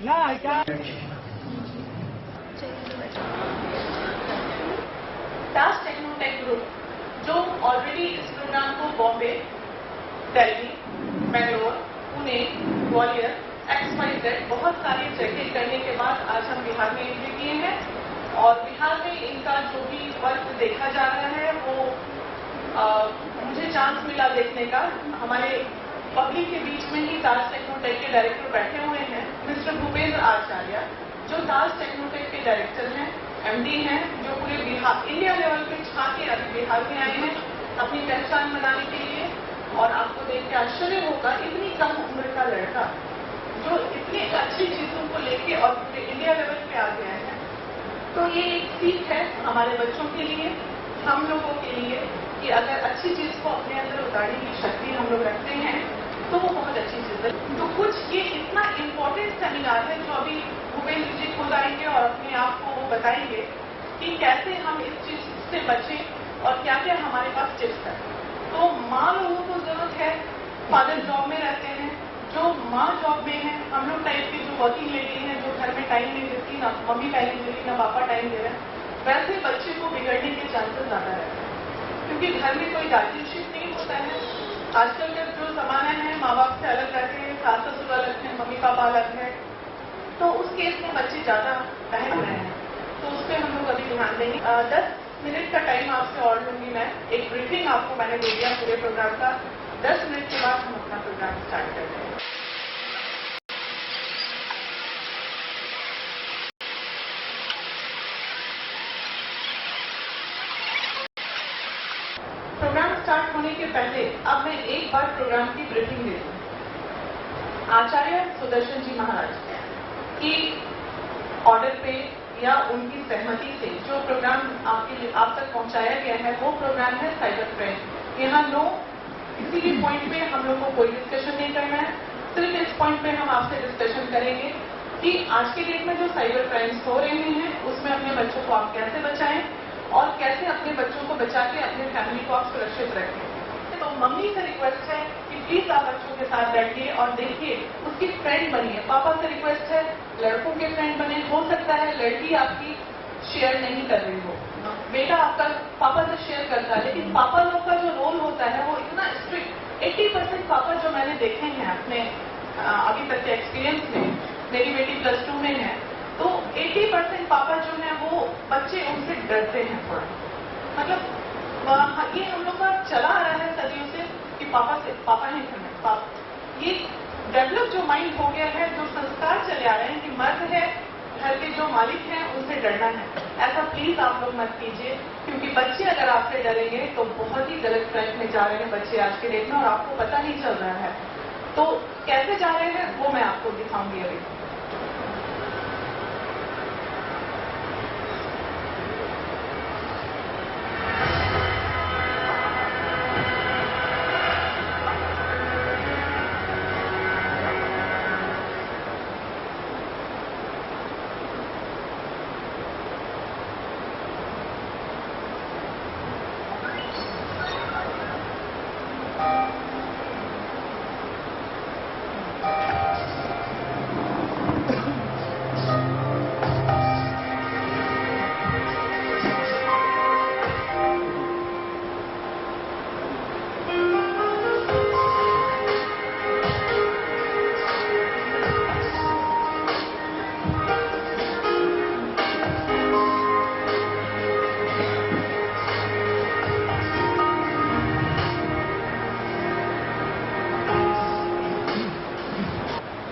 Task Technotech group जो already इस programme को बॉम्बे, दिल्ली, बेंगलोर, पुणे, ग्वालियर, XYZ बहुत सारी जगह करने के बाद आज हम बिहार में एंट्री किए हैं और बिहार में इनका जो भी वर्क देखा जा रहा है वो मुझे चांस मिला देखने का। हमारे पब्लिक के बीच में ही टास्क टेक्नोटेक के डायरेक्टर बैठे हुए हैं, मिस्टर भूपेंद्र आचार्य, जो टास्क टेक्नोटेक के डायरेक्टर हैं, MD हैं, जो पूरे बिहार इंडिया लेवल पे छा के अभी बिहार में आए हैं अपनी पहचान बनाने के लिए। और आपको देख के आश्चर्य होगा इतनी कम उम्र का लड़का जो इतनी अच्छी चीजों को लेके और पूरे इंडिया लेवल पे आ गया है। तो ये एक सीख है हमारे बच्चों के लिए, हम लोगों के लिए, कि अगर अच्छी चीज को अपने अंदर उतारने की शक्ति हम लोग रखते हैं तो वो बहुत अच्छी चीज है। तो कुछ ये इतना इम्पोर्टेंट सेमिनार है जो अभी भूपेंद्र जी खुद आएंगे और अपने आप को वो बताएंगे कि कैसे हम इस चीज से बचें और क्या क्या हमारे पास टिप्स है। तो माँ लोगों को जरूरत है, फादर जॉब में रहते हैं, जो माँ जॉब में है, हम लोग टाइप की जो वर्किंग लेडी है जो घर में टाइम नहीं देती, ना मम्मी टाइम नहीं देती, ना पापा टाइम दे रहे हैं, वैसे बच्चे को बिगड़ने के चांसेस ज्यादा रहते हैं क्योंकि घर में कोई गार्जियनशिप नहीं होता है। आजकल का जो जमाना है माँ बाप से अलग रहते हैं, सास ससुर अलग है, मम्मी पापा अलग है, तो उस केस में बच्चे ज्यादा बहक रहे हैं। तो उस पर हम लोग अभी ध्यान देंगे। 10 मिनट का टाइम आपसे और लूंगी मैं। एक ब्रीफिंग आपको मैंने दे दिया पूरे प्रोग्राम का। 10 मिनट के बाद हम अपना प्रोग्राम स्टार्ट करते हैं। प्रोग्राम स्टार्ट होने के पहले अब मैं एक बार प्रोग्राम की ब्रीफिंग दे दूं। आचार्य सुदर्शन जी महाराज की ऑर्डर पे या उनकी सहमति से जो प्रोग्राम आप तक पहुंचाया गया है वो प्रोग्राम है साइबर क्राइम। यहाँ किसी भी पॉइंट पे हम लोग को कोई डिस्कशन नहीं करना है। सिर्फ इस पॉइंट पे हम आपसे डिस्कशन करेंगे कि आज के डेट में जो साइबर क्राइम्स हो रहे हैं उसमें अपने बच्चों को आप कैसे बचाएं और कैसे अपने बच्चों को बचा के अपने फैमिली को आप सुरक्षित रखें। तो मम्मी से रिक्वेस्ट है कि प्लीज आप बच्चों के साथ बैठिए और देखिए, उसकी फ्रेंड बनिए। पापा से रिक्वेस्ट है लड़कों के फ्रेंड बने। हो सकता है लड़की आपकी शेयर नहीं कर रही हो, बेटा आपका पापा से शेयर करता है, लेकिन पापा लोग का जो रोल होता है वो इतना स्ट्रिक्ट। 80% पापा जो मैंने देखे हैं अपने अभी तक के एक्सपीरियंस में, मेरी बेटी +2 में है, तो 80% पापा जो है वो बच्चे उनसे डरते हैं थोड़ा। मतलब ये हम लोग का चला आ रहा है सदियों से कि पापा है घर में, ये डेवलप जो माइंड हो गया है, जो संस्कार चले आ रहे हैं कि मर्द है, घर के जो मालिक हैं उनसे डरना है। ऐसा प्लीज आप लोग मत कीजिए, क्योंकि बच्चे अगर आपसे डरेंगे तो बहुत ही गलत ट्रैक में जा रहे हैं बच्चे आज के डेट में और आपको पता नहीं चल रहा है। तो कैसे जा रहे हैं वो मैं आपको दिखाऊंगी अभी।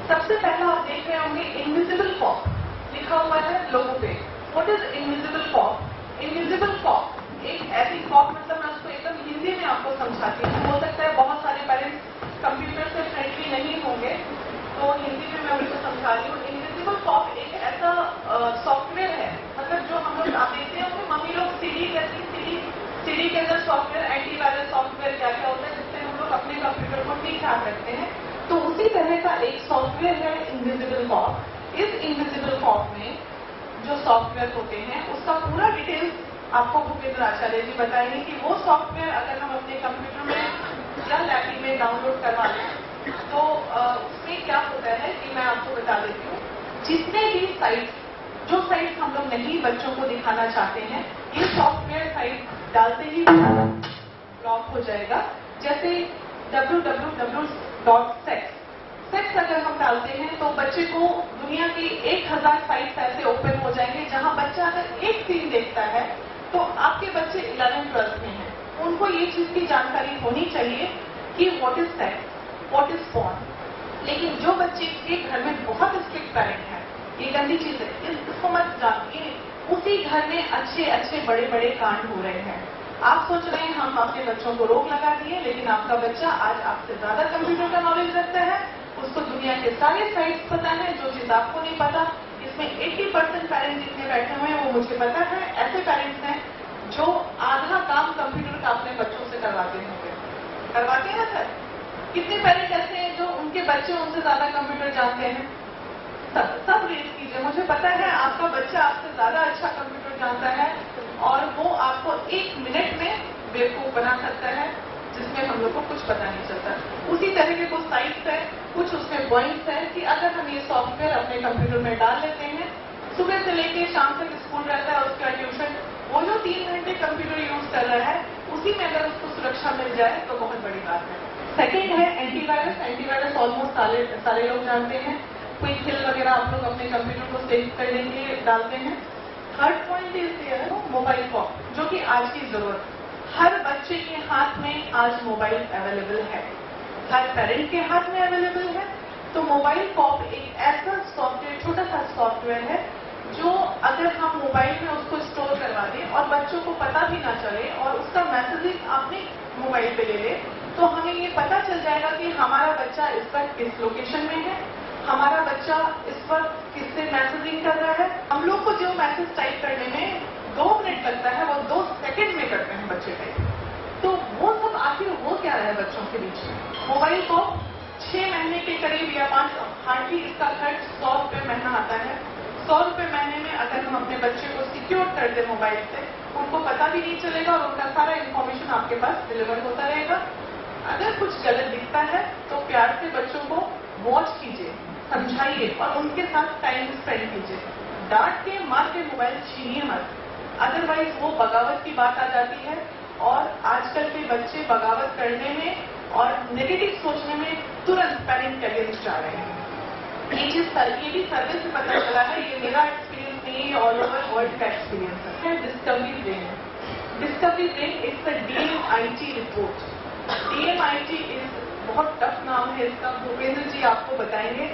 सबसे पहला आप देख रहे होंगे इनविजिबल फॉग लिखा हुआ है लोगों पे। What is invisible fog? Invisible fog एक ऐसी फॉग, मतलब मैं उसको एकदम हिंदी में आपको समझाती हूँ। हो सकता है बहुत सारे पेरेंट्स कंप्यूटर से फ्रेंडली नहीं होंगे, तो हिंदी में मैं उनको समझा रही हूँ। इनविजिबल फॉग एक ऐसा सॉफ्टवेयर है, मतलब जो हम लोग आप देखते होंगे मम्मी लोग सीडी के अंदर सॉफ्टवेयर, एंटीवायरस सॉफ्टवेयर क्या क्या होता है जिससे हम लोग अपने कंप्यूटर को ठीक ठाक रखते हैं। तो उसी तरह का एक सॉफ्टवेयर है इनविजिबल फॉग। इस इनविजिबल फॉग में जो सॉफ्टवेयर होते हैं उसका पूरा डिटेल्स आपको भूपेंद्र आचार्य जी बताएंगे कि वो सॉफ्टवेयर अगर हम अपने कंप्यूटर में या लैपटॉप में डाउनलोड करवा लें तो उसमें क्या होता है कि मैं आपको बता देती हूँ। जितने भी साइट्स, जो साइट्स हम लोग नहीं बच्चों को दिखाना चाहते हैं, ये सॉफ्टवेयर साइट डालते ही ब्लॉक हो जाएगा। जैसे www.sex अगर हम डालते हैं तो बच्चे को दुनिया की 1000 साइट्स ऐसे ओपन हो जाएंगे जहां बच्चा अगर एक सीन देखता है तो आपके बच्चे 11th-12th में हैं, उनको ये चीज की जानकारी होनी चाहिए कि what is sex, what is porn. लेकिन जो बच्चे के घर में बहुत स्ट्रिक्ट पेरेंट हैं, ये गंदी चीज है, इसको मत डालिए, उसी घर में अच्छे अच्छे बड़े बड़े कांड हो रहे हैं। आप सोच रहे हैं हम अपने बच्चों को रोक लगा दिए, लेकिन आपका बच्चा आज आपसे ज्यादा कंप्यूटर का नॉलेज रखता है, उसको दुनिया के सारे साइट्स पता है, जो चीज आपको नहीं पता। इसमें 80% पेरेंट्स जितने बैठे हुए हैं वो मुझे पता है, ऐसे पेरेंट्स हैं जो आधा काम कंप्यूटर का अपने बच्चों से करवाते होंगे। करवाते हैं ना सर? कितने पेरेंट ऐसे हैं जो उनके बच्चे उनसे ज्यादा कंप्यूटर जानते हैं? सब रेट कीजिए। मुझे पता है आपका बच्चा आपसे ज्यादा अच्छा कंप्यूटर जानता है और वो आपको 1 मिनट में बेवकूफ बना सकता है, जिसमें हम लोग को कुछ पता नहीं चलता। उसी तरह के कुछ साइट्स है, कुछ उसमें पॉइंट्स है कि अगर हम ये सॉफ्टवेयर अपने कंप्यूटर में डाल लेते हैं, सुबह से लेके शाम तक स्कूल रहता है, उसका ट्यूशन, वो जो 3 घंटे कंप्यूटर यूज कर रहा है, उसी में अगर उसको सुरक्षा मिल जाए तो बहुत बड़ी बात है। सेकेंड है एंटीवायरस। एंटीवायरस ऑलमोस्ट सारे लोग जानते हैं। क्विक हिल वगैरह आप लोग अपने कंप्यूटर को सेव करने के लिए डालते हैं। Third point is mobile phone, जो कि आज की जरूरत है। हर बच्चे के हाथ में आज मोबाइल अवेलेबल है, हर पेरेंट के हाथ में अवेलेबल है। तो मोबाइल कॉप एक ऐसा सॉफ्टवेयर, छोटा सा सॉफ्टवेयर है जो अगर हम मोबाइल में उसको स्टोर करवा दें और बच्चों को पता भी ना चले और उसका मैसेजिंग अपने मोबाइल पे ले ले, तो हमें ये पता चल जाएगा कि हमारा बच्चा इस वक्त किस लोकेशन में है, हमारा बच्चा इस वक्त किससे मैसेजिंग कर रहा है। हम लोग को जो मैसेज टाइप करने में 2 मिनट लगता है, वो 2 सेकंड में करते हैं बच्चे टाइप। तो वो सब आखिर वो क्या रहा है बच्चों के बीच में? मोबाइल को 6 महीने के करीब या 5, हार्डली इसका खर्च 100 रुपये महीना आता है। 100 रुपये महीने में अगर हम अपने बच्चे को सिक्योर कर दे मोबाइल से, उनको पता भी नहीं चलेगा और उनका सारा इन्फॉर्मेशन आपके पास डिलीवर होता रहेगा। अगर कुछ गलत दिखता है तो प्यार से बच्चों को वॉच कीजिए, समझाइए और उनके साथ टाइम स्पेंड कीजिए। डांट के मार के मोबाइल छीनिए मत, अदरवाइज वो बगावत की बात आ जाती है। और आजकल के बच्चे बगावत करने में और नेगेटिव सोचने में तुरंत पेरेंट के अगेंस्ट जा रहे हैं। ये भी सर्वे से पता चला है, ये मेरा एक्सपीरियंस नहीं है, ऑल ओवर वर्ल्ड का एक्सपीरियंस है। Discovery brain, discovery brain it's a DMIT report. DMIT is बहुत टफ नाम है इसका, भूपेंद्र जी आपको बताएंगे।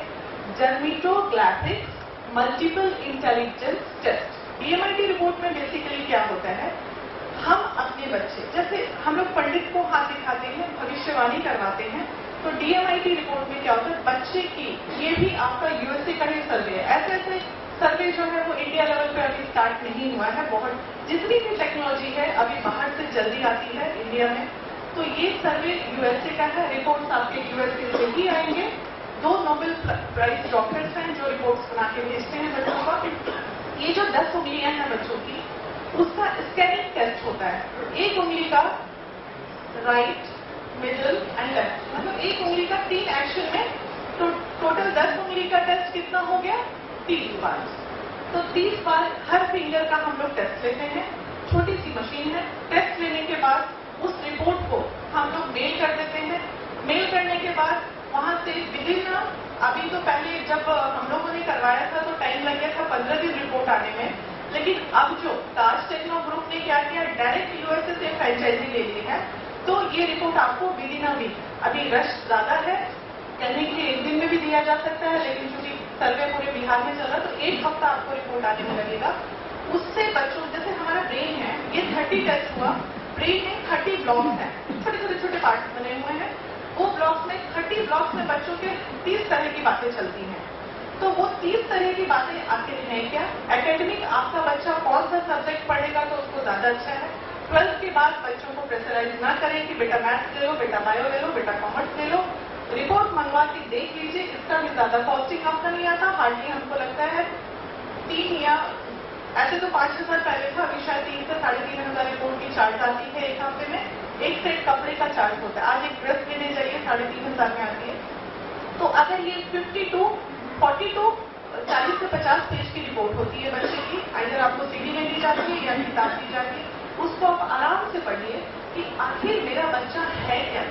Dermatoglyphic multiple intelligence test. DMIT report में बेसिकली क्या होता है, हम अपने बच्चे, जैसे हम लोग पंडित को हाथ दिखाते हैं, भविष्यवाणी करवाते हैं, तो DMIT रिपोर्ट में क्या होता है, बच्चे की, ये भी आपका USA का ही सर्वे है। ऐसे ऐसे सर्वे जो है वो इंडिया लेवल पे अभी स्टार्ट नहीं हुआ है। बहुत जितनी भी टेक्नोलॉजी है अभी बाहर से जल्दी आती है इंडिया में। तो ये सर्वे USA का है, रिपोर्ट्स आपके USA से ही आएंगे। 2 नोबेल प्राइज डॉक्टर्स हैं जो रिपोर्ट्स बना के भेजते हैं बच्चों का। ये जो 10 उंगलियां हैं बच्चों की, उसका स्कैनिंग टेस्ट होता है। एक उंगली का राइट, मिडल एंड लेफ्ट, मतलब एक उंगली का 3 एक्शन में, तो टोटल 10 उंगली का टेस्ट कितना हो गया? 30 बार। तो 30 बार हर फिंगर का हम लोग टेस्ट लेते हैं। छोटी सी मशीन है। टेस्ट लेने के बाद उस रिपोर्ट को हम लोग मेल कर देते हैं। मेल करने के बाद वहां से विदिन, अभी तो पहले जब हम लोगों ने करवाया था तो टाइम लग गया था 15 दिन रिपोर्ट आने में, लेकिन अब जो ताज टेक्नो ग्रुप ने क्या किया, डायरेक्ट USA से फ्रेंचाइजी ले ली है, तो ये रिपोर्ट आपको विदिन अ वीक, अभी रश ज्यादा है, कहने के लिए 1 दिन में भी दिया जा सकता है, लेकिन चूंकि सर्वे पूरे बिहार में चल रहा है तो 1 हफ्ता आपको रिपोर्ट आने में लगेगा। उससे बच्चों, जैसे हमारा ब्रेन है, ये 30 टेस्ट हुआ, ब्रेन में 30 ब्लॉक्स हैं, छोटे छोटे पार्ट बने हुए हैं। वो ब्लॉक्स में 30 ब्लॉक्स में बच्चों के 30 तरह की बातें चलती हैं। तो वो 30 तरह की बातें आखिर हैं क्या? एकेडमिक आपका बच्चा कौन सा सब्जेक्ट पढ़ेगा तो उसको ज्यादा अच्छा है। 12th के बाद बच्चों को प्रेशराइज ना करें कि बेटा मैथ्स ले लो, बेटा बायो ले लो, बेटा कॉमर्स ले लो। रिपोर्ट मंगवा के देख लीजिए, इसका भी ज्यादा कॉस्टिंग आपका नहीं आता। हार्डली हमको लगता है 3 या ऐसे तो 5-6 साल पहले था, अभी शायद 3 से 3,500 रिपोर्ट की चार्ज आती है एक हफ्ते में। एक सेट कपड़े का चार्ज होता है। आज एक ड्रेस लेने जाइए 3,500 में आती है। तो अगर ये 42, 42, 40 40 से 50 पेज की रिपोर्ट होती है बच्चे की, अगर आपको सीडी में दी जाती है या किताब दी जाती है, उसको आप आराम से पढ़िए कि आखिर मेरा बच्चा है क्या।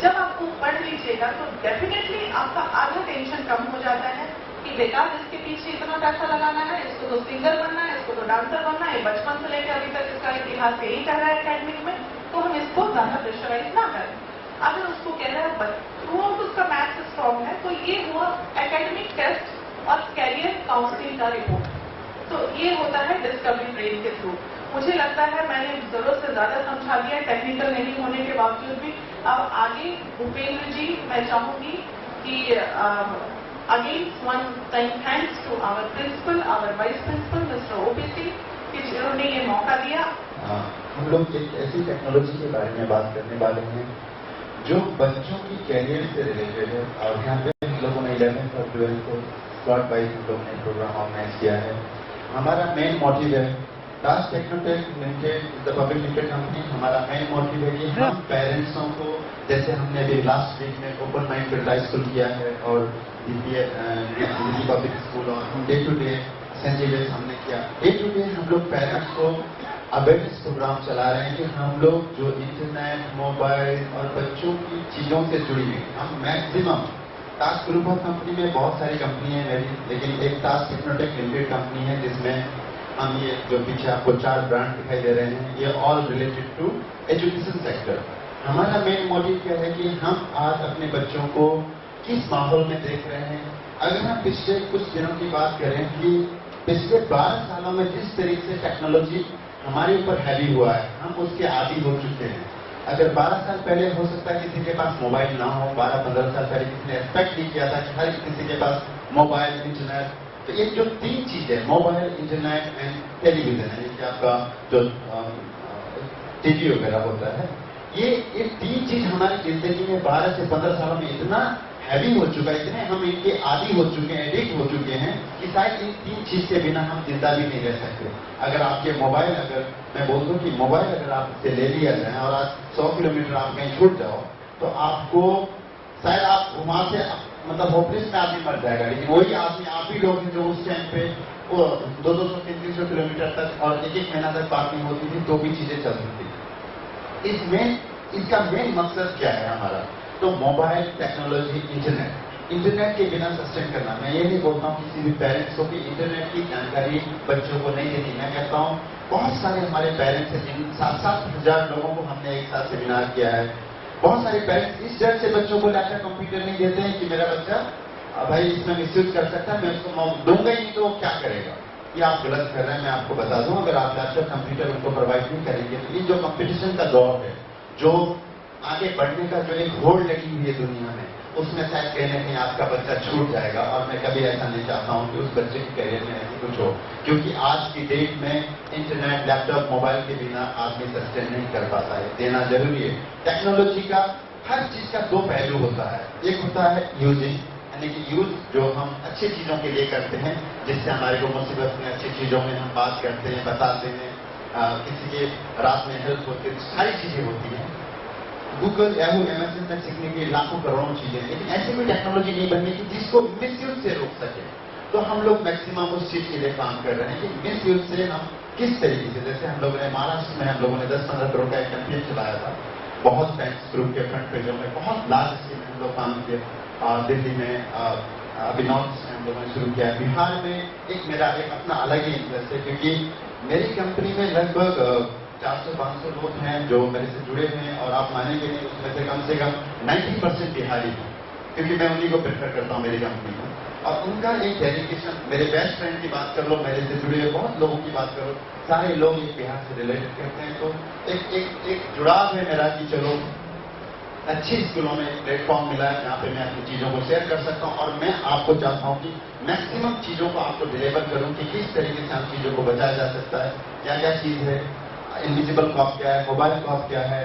जब आपको पढ़ लीजिएगा तो डेफिनेटली आपका आधा टेंशन कम हो जाता है कि बेकार इसके पीछे इतना पैसा लगाना है, इसको तो सिंगर बनना है, इसको तो डांसर बनना है, बचपन से लेकर अभी तक इसका इतिहास यही कह रहा है एकेडमिक में, तो हम इसको ज्यादा प्रेशराइज ना करें। अगर उसको कह रहा है थ्रू आउट उसका मैथ्स स्ट्रॉन्ग है, तो ये हुआ एकेडमिक टेस्ट और कैरियर काउंसलिंग का रिपोर्ट। तो ये होता है डिस्कवरी ब्रेन के थ्रू। मुझे लगता है मैंने जरूरत से ज्यादा समझा दिया टेक्निकल नहीं होने के बावजूद भी। अब आगे भूपेंद्र जी, मैं चाहूंगी कि again one time thanks to our principal, our vice principal mister OPC कि जिन्होंने ये मौका दिया। हम लोग एक ऐसी टेक्नोलॉजी के बारे में बात करने वाले हैं जो बच्चों की कैरियर से रिलेटेड है, और यहाँ पे हम लोगों ने 11th और 12th को स्लॉट वाइज हम लोग ने प्रोग्राम ऑर्गेनाइज किया है। हमारा मेन मोटिव है task Technotech limited the public limited company. हमारा मेन मोटिव है कि हम पेरेंट्सों को, जैसे हमने अभी लास्ट वीक में open mind field high school किया है और दिल्ली पब्लिक स्कूल, और हम day to day Saint Xavier's हमने किया। डे टू डे हम लोग पेरेंट्स को अवेयरनेस प्रोग्राम चला रहे हैं कि हम लोग जो इंटरनेट, मोबाइल और बच्चों की चीजों से जुड़ी हुई, हम maximum task group of company में बहुत सारी कंपनी है मेरी, लेकिन एक टास्क टेक्नोटेक लिमिटेड कंपनी है जिसमें हम ये जो पीछे आपको 4 ब्रांड दिखाई दे रहे हैं, ये all related to education sector. हमारा मेन मोटिव क्या है कि हम आज अपने बच्चों को किस माहौल में देख रहे हैं। अगर हम पिछले कुछ दिनों की बात करें कि पिछले 12 सालों में जिस तरीके से टेक्नोलॉजी हमारे ऊपर हैवी हुआ है, हम उसके आदी हो चुके हैं। अगर 12 साल पहले हो सकता है किसी के पास मोबाइल ना हो, 12-15 साल पहले किसी ने एक्सपेक्ट नहीं किया था कि हर किसी के पास मोबाइल, इंटरनेट, तो ये जो 3 चीजें मोबाइल, इंटरनेट एंड टेलीविजन है, कि आपका जो टीवी वगैरह होता है, ये 3 चीज हमारी जिंदगी में 12 से 15 सालों में इतना हैवी हो चुका है, इतने हम इनके आदी हो चुके हैं, एडिक्ट हो चुके हैं कि शायद इन 3 चीज के बिना हम जिंदा भी नहीं रह सकते। अगर आपके मोबाइल, अगर मैं बोल दूं कि मोबाइल अगर आपसे ले लिया जाए और आज 100 किलोमीटर आप कहीं छूट जाओ, तो आपको शायद आप वहां से मतलब होपलेस में आदमी मर जाएगा, लेकिन वही आदमी आप ही लोग हैं जो उस टाइम पे वो 200-300 किलोमीटर तक और एक महीना तक बात नहीं होती थी तो भी चीजें चलती थी। इसका मेन मकसद क्या है हमारा? तो मोबाइल, टेक्नोलॉजी, इंटरनेट के बिना सस्टेन करना। मैं ये नहीं बोलता हूँ किसी भी पेरेंट्स को कि इंटरनेट की जानकारी बच्चों को नहीं देनी। मैं कहता हूँ बहुत सारे हमारे पेरेंट्स हैं जिन 7-7 हजार लोगों को हमने एक साथ सेमिनार किया है। बहुत सारे पेरेंट्स इस डर से बच्चों को लैपटॉप कंप्यूटर नहीं देते हैं कि मेरा बच्चा भाई इसमें मिसयूज कर सकता है, मैं उसको दूंगा ही नहीं तो वो क्या करेगा। ये आप गलत कर रहे हैं। मैं आपको बता दूं, अगर आप लैपटॉप कंप्यूटर उनको प्रोवाइड नहीं करेंगे तो ये जो कंपटीशन का दौर है, जो आगे बढ़ने का जो एक होड़ लगी हुई है दुनिया में, उसमें शायद कहीं ना कहीं आपका बच्चा छूट जाएगा। और मैं कभी ऐसा नहीं चाहता हूं कि उस बच्चे के करियर में ऐसी कुछ हो, क्योंकि आज की डेट में इंटरनेट, लैपटॉप, मोबाइल के बिना आदमी सस्टेन नहीं कर पाता है। देना जरूरी है। टेक्नोलॉजी का हर चीज का 2 पहलू होता है। एक होता है यूजिंग, यानी कि यूज जो हम अच्छी चीजों के लिए करते हैं, जिससे हमारे को मुसीबत में अच्छी चीजों में हम बात करते हैं, बताते हैं, किसी के रात में हेल्प होती है, सारी चीजें होती हैं। गूगल, याहू, एमेजन में सीखने की लाखों करोड़ों चीजें, लेकिन ऐसी कोई टेक्नोलॉजी नहीं बननी कि जिसको मिसयूज से रोक सके। तो हम लोग मैक्सिमम उस चीज के लिए काम कर रहे हैं कि मिसयूज से हम किस तरीके से, जैसे हम लोगों ने महाराष्ट्र में हम लोगों ने 10-15 करोड़ का एक कैंपेन चलाया था, बहुत थैंक्स ग्रुप के फ्रंट पेजों में, बहुत लार्ज स्केल में हम लोग काम किए। दिल्ली में अभी नॉर्थ में हम लोगों ने शुरू किया। बिहार में मेरा एक अपना अलग ही इंटरेस्ट है, क्योंकि मेरी कंपनी में लगभग 400-500 लोग हैं जो मेरे से जुड़े हुए हैं, और आप मानेंगे नहीं उसमें से कम 90% बिहारी हैं, क्योंकि मैं उन्हीं को प्रेफर करता हूं मेरी कंपनी में। और उनका एक डेडिकेशन, मेरे बेस्ट फ्रेंड की बात कर लो, मेरे से जुड़े हुए बहुत लोगों की बात करो, सारे लोग एक बिहार से रिलेटेड करते हैं। तो एक जुड़ाव है मेरा कि चलो अच्छी स्कूलों में एक प्लेटफॉर्म मिला है जहां पे मैं अपनी चीजों को शेयर कर सकता हूं, और मैं आपको चाहता हूं कि मैक्सिमम चीजों को आपको डिलीवर करूं कि किस तरीके से हम चीजों को बचाया जा सकता है, क्या क्या चीज है, इनविजिबल कॉस्ट क्या है, मोबाइल कॉस्ट क्या है,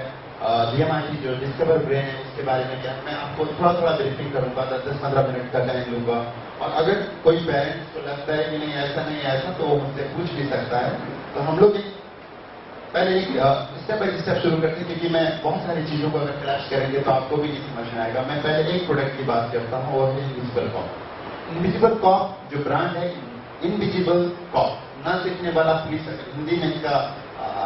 DMIT जो डिस्कवर ब्रेन है उसके बारे में क्या है, मैं आपको थोड़ा ब्रीफिंग करूंगा, 10-15 मिनट का टाइम लूंगा। और अगर कोई पेरेंट्स को लगता है कि नहीं ऐसा नहीं ऐसा, तो वो मुझसे पूछ भी सकता है। तो हम लोग पहले एक स्टेप बाय स्टेप शुरू करते हैं, क्योंकि मैं बहुत सारी चीजों को अगर क्लैश करेंगे तो आपको भी नहीं समझ में आएगा। मैं पहले एक प्रोडक्ट की बात करता हूँ, और है इनविजिबल कॉस्ट। इनविजिबल कॉप जो ब्रांड है, इनविजिबल कॉप, ना सीखने वाला पुलिस, अगर हिंदी में इसका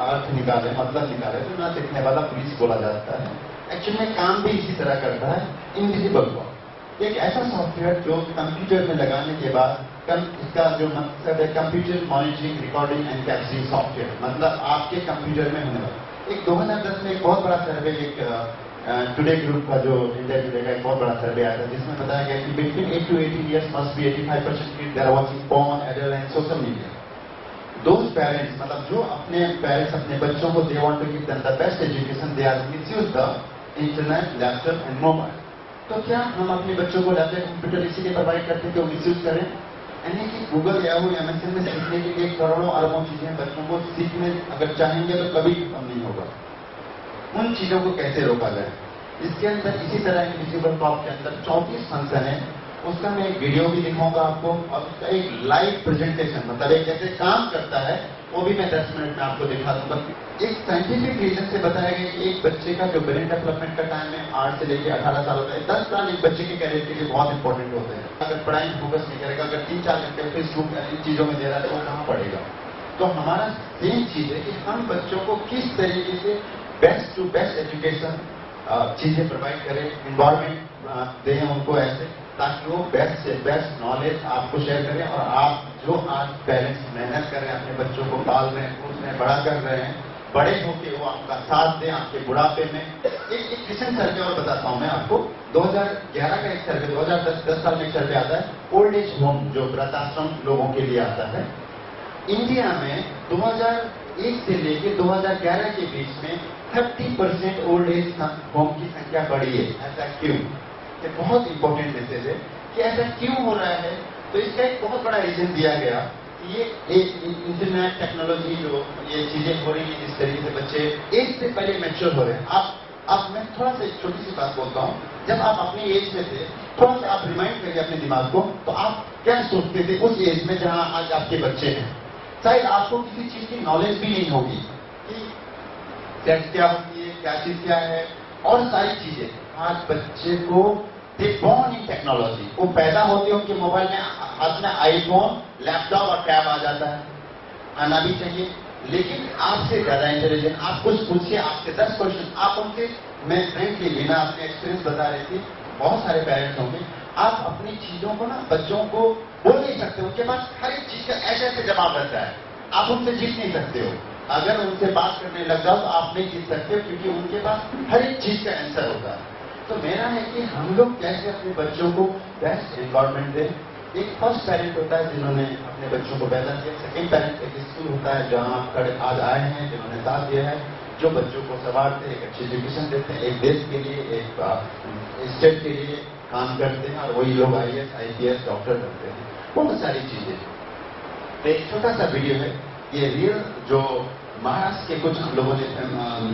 अर्थ निकाले, मतलब निकाले तो ना सीखने वाला पुलिस बोला जाता है। एक्चुअली में काम भी इसी तरह करता है। इनविजिबल कॉप एक ऐसा सॉफ्टवेयर जो कंप्यूटर में लगाने के बाद इसका जो मतलब है computer monitoring, recording and capturing software, मतलब आपके कंप्यूटर में होने वाला। एक 2010 में एक बहुत बड़ा सर्वे, एक टुडे ग्रुप का जो इंडिया टुडे का एक बहुत बड़ा सर्वे आया था, जिसमें बताया गया कि between 8 to 18 years must be 85% kids they are watching porn, adult and social media. Those parents, मतलब जो अपने पेरेंट्स अपने बच्चों को they want to give them the best education, they are misuse the internet, laptop and mobile. तो क्या हम अपने बच्चों को लैपटॉप, कंप्यूटर इसीलिए प्रोवाइड करते हैं कि वो मिसयूज करें? यानी कि गूगल, याहू, एमएसएन में सीखने के लिए करोड़ों अरबों चीजें बच्चों को सीखने अगर चाहेंगे तो कभी कम नहीं होगा। उन चीजों को कैसे रोका जाए? इसके अंदर इसी तरह इनविजिबल कॉप के अंदर 34 फंक्शन है। उसका मैं एक वीडियो भी दिखाऊंगा आपको, और उसका एक लाइव प्रेजेंटेशन, मतलब एक कैसे काम करता है, वो भी मैं 10 मिनट में आपको दिखा दूंगा। एक साइंटिफिक रीजन से बताया गया कि एक बच्चे का जो ब्रेन डेवलपमेंट का टाइम है 8 से लेकर 18 साल होता है। 10 साल एक बच्चे के कैरियर के लिए बहुत इंपॉर्टेंट होते हैं। अगर पढ़ाई में फोकस नहीं करेगा, अगर 3-4 घंटे फेसबुक इन चीजों में दे रहा है तो वो कहाँ पढ़ेगा? तो हमारा सेम चीज है कि हम बच्चों को किस तरीके से बेस्ट टू बेस्ट एजुकेशन चीजें प्रोवाइड करें, इन्वायरमेंट दें उनको ऐसे, ताकि वो बेस्ट से बेस्ट नॉलेज आपको शेयर करें। और आप जो आज पेरेंट्स मेहनत कर रहे हैं, अपने बच्चों को पाल रहे हैं, पोस रहे हैं, बड़ा कर रहे हैं, बड़े होके वो आपका साथ दें आपके बुढ़ापे में। एक रिसेंट सर्वे और बताता हूं मैं आपको। 2011 का एक सर्वे, 2010 साल में एक सर्वे आता है, ओल्ड एज होम जो वृद्धाश्रम लोगों के लिए आता है। इंडिया में 2001 से लेकर 2011 के बीच में 30% ओल्ड एज होम की संख्या बढ़ी है। ऐसा क्यों? ये बहुत इंपॉर्टेंट मैसेज है कि ऐसा क्यों हो रहा है। तो इसका एक बहुत बड़ा रीजन दिया गया कि ये इंटरनेट टेक्नोलॉजी जो ये चीजें हो रही है, जिस तरीके से बच्चे एज से पहले मैच्योर हो रहे हैं। आप मैं थोड़ा सा एक छोटी सी बात बोलता हूँ। जब आप अपनी एज में थे, थोड़ा सा आप रिमाइंड करिए अपने दिमाग को, तो आप क्या सोचते थे उस एज में जहां आज आपके बच्चे हैं? शायद आपको किसी चीज की नॉलेज भी नहीं होगी कि सेक्स क्या होती है, क्या चीज क्या है, और सारी चीजें। आज बच्चे को दे बॉर्न इन टेक्नोलॉजी, वो पैदा होते हैं उनके मोबाइल में हाथ में आईफोन, लैपटॉप और टैब आ जाता है। आना भी चाहिए, लेकिन आपसे ज्यादा इंटेलिजेंट। आप कुछ पूछिए, आपसे 10 क्वेश्चन आप उनसे, मैं फ्रेंकली बिना अपने एक्सपीरियंस बता रही थी, बहुत सारे पेरेंट्स होंगे, आप अपनी चीजों को ना बच्चों को बोल नहीं सकते, उनके पास हर एक चीज का ऐसे ऐसे जवाब रहता है, आप उनसे जीत नहीं सकते हो। अगर उनसे बात करने लग जाओ तो आप नहीं जीत सकते हो, क्योंकि उनके पास हर एक चीज का आंसर होता है। तो मेरा है कि हम लोग कैसे अपने बच्चों को बेस्ट एनवायरमेंट दें। एक फर्स्ट पेरेंट होता है जिन्होंने अपने बच्चों को पैदा किया, सेकेंड पेरेंट एक स्कूल होता है जहां आप आज आए हैं, जिन्होंने साथ दिया है, जो बच्चों को संवारते हैं, एक अच्छी एजुकेशन देते हैं, एक देश के लिए, एक स्टेट के लिए काम करते हैं, और वही लोग IAS, IPS, डॉक्टर बनते हैं, बहुत सारी चीजें। एक छोटा सा वीडियो है, ये रियल जो महाराष्ट्र के कुछ लोगों ने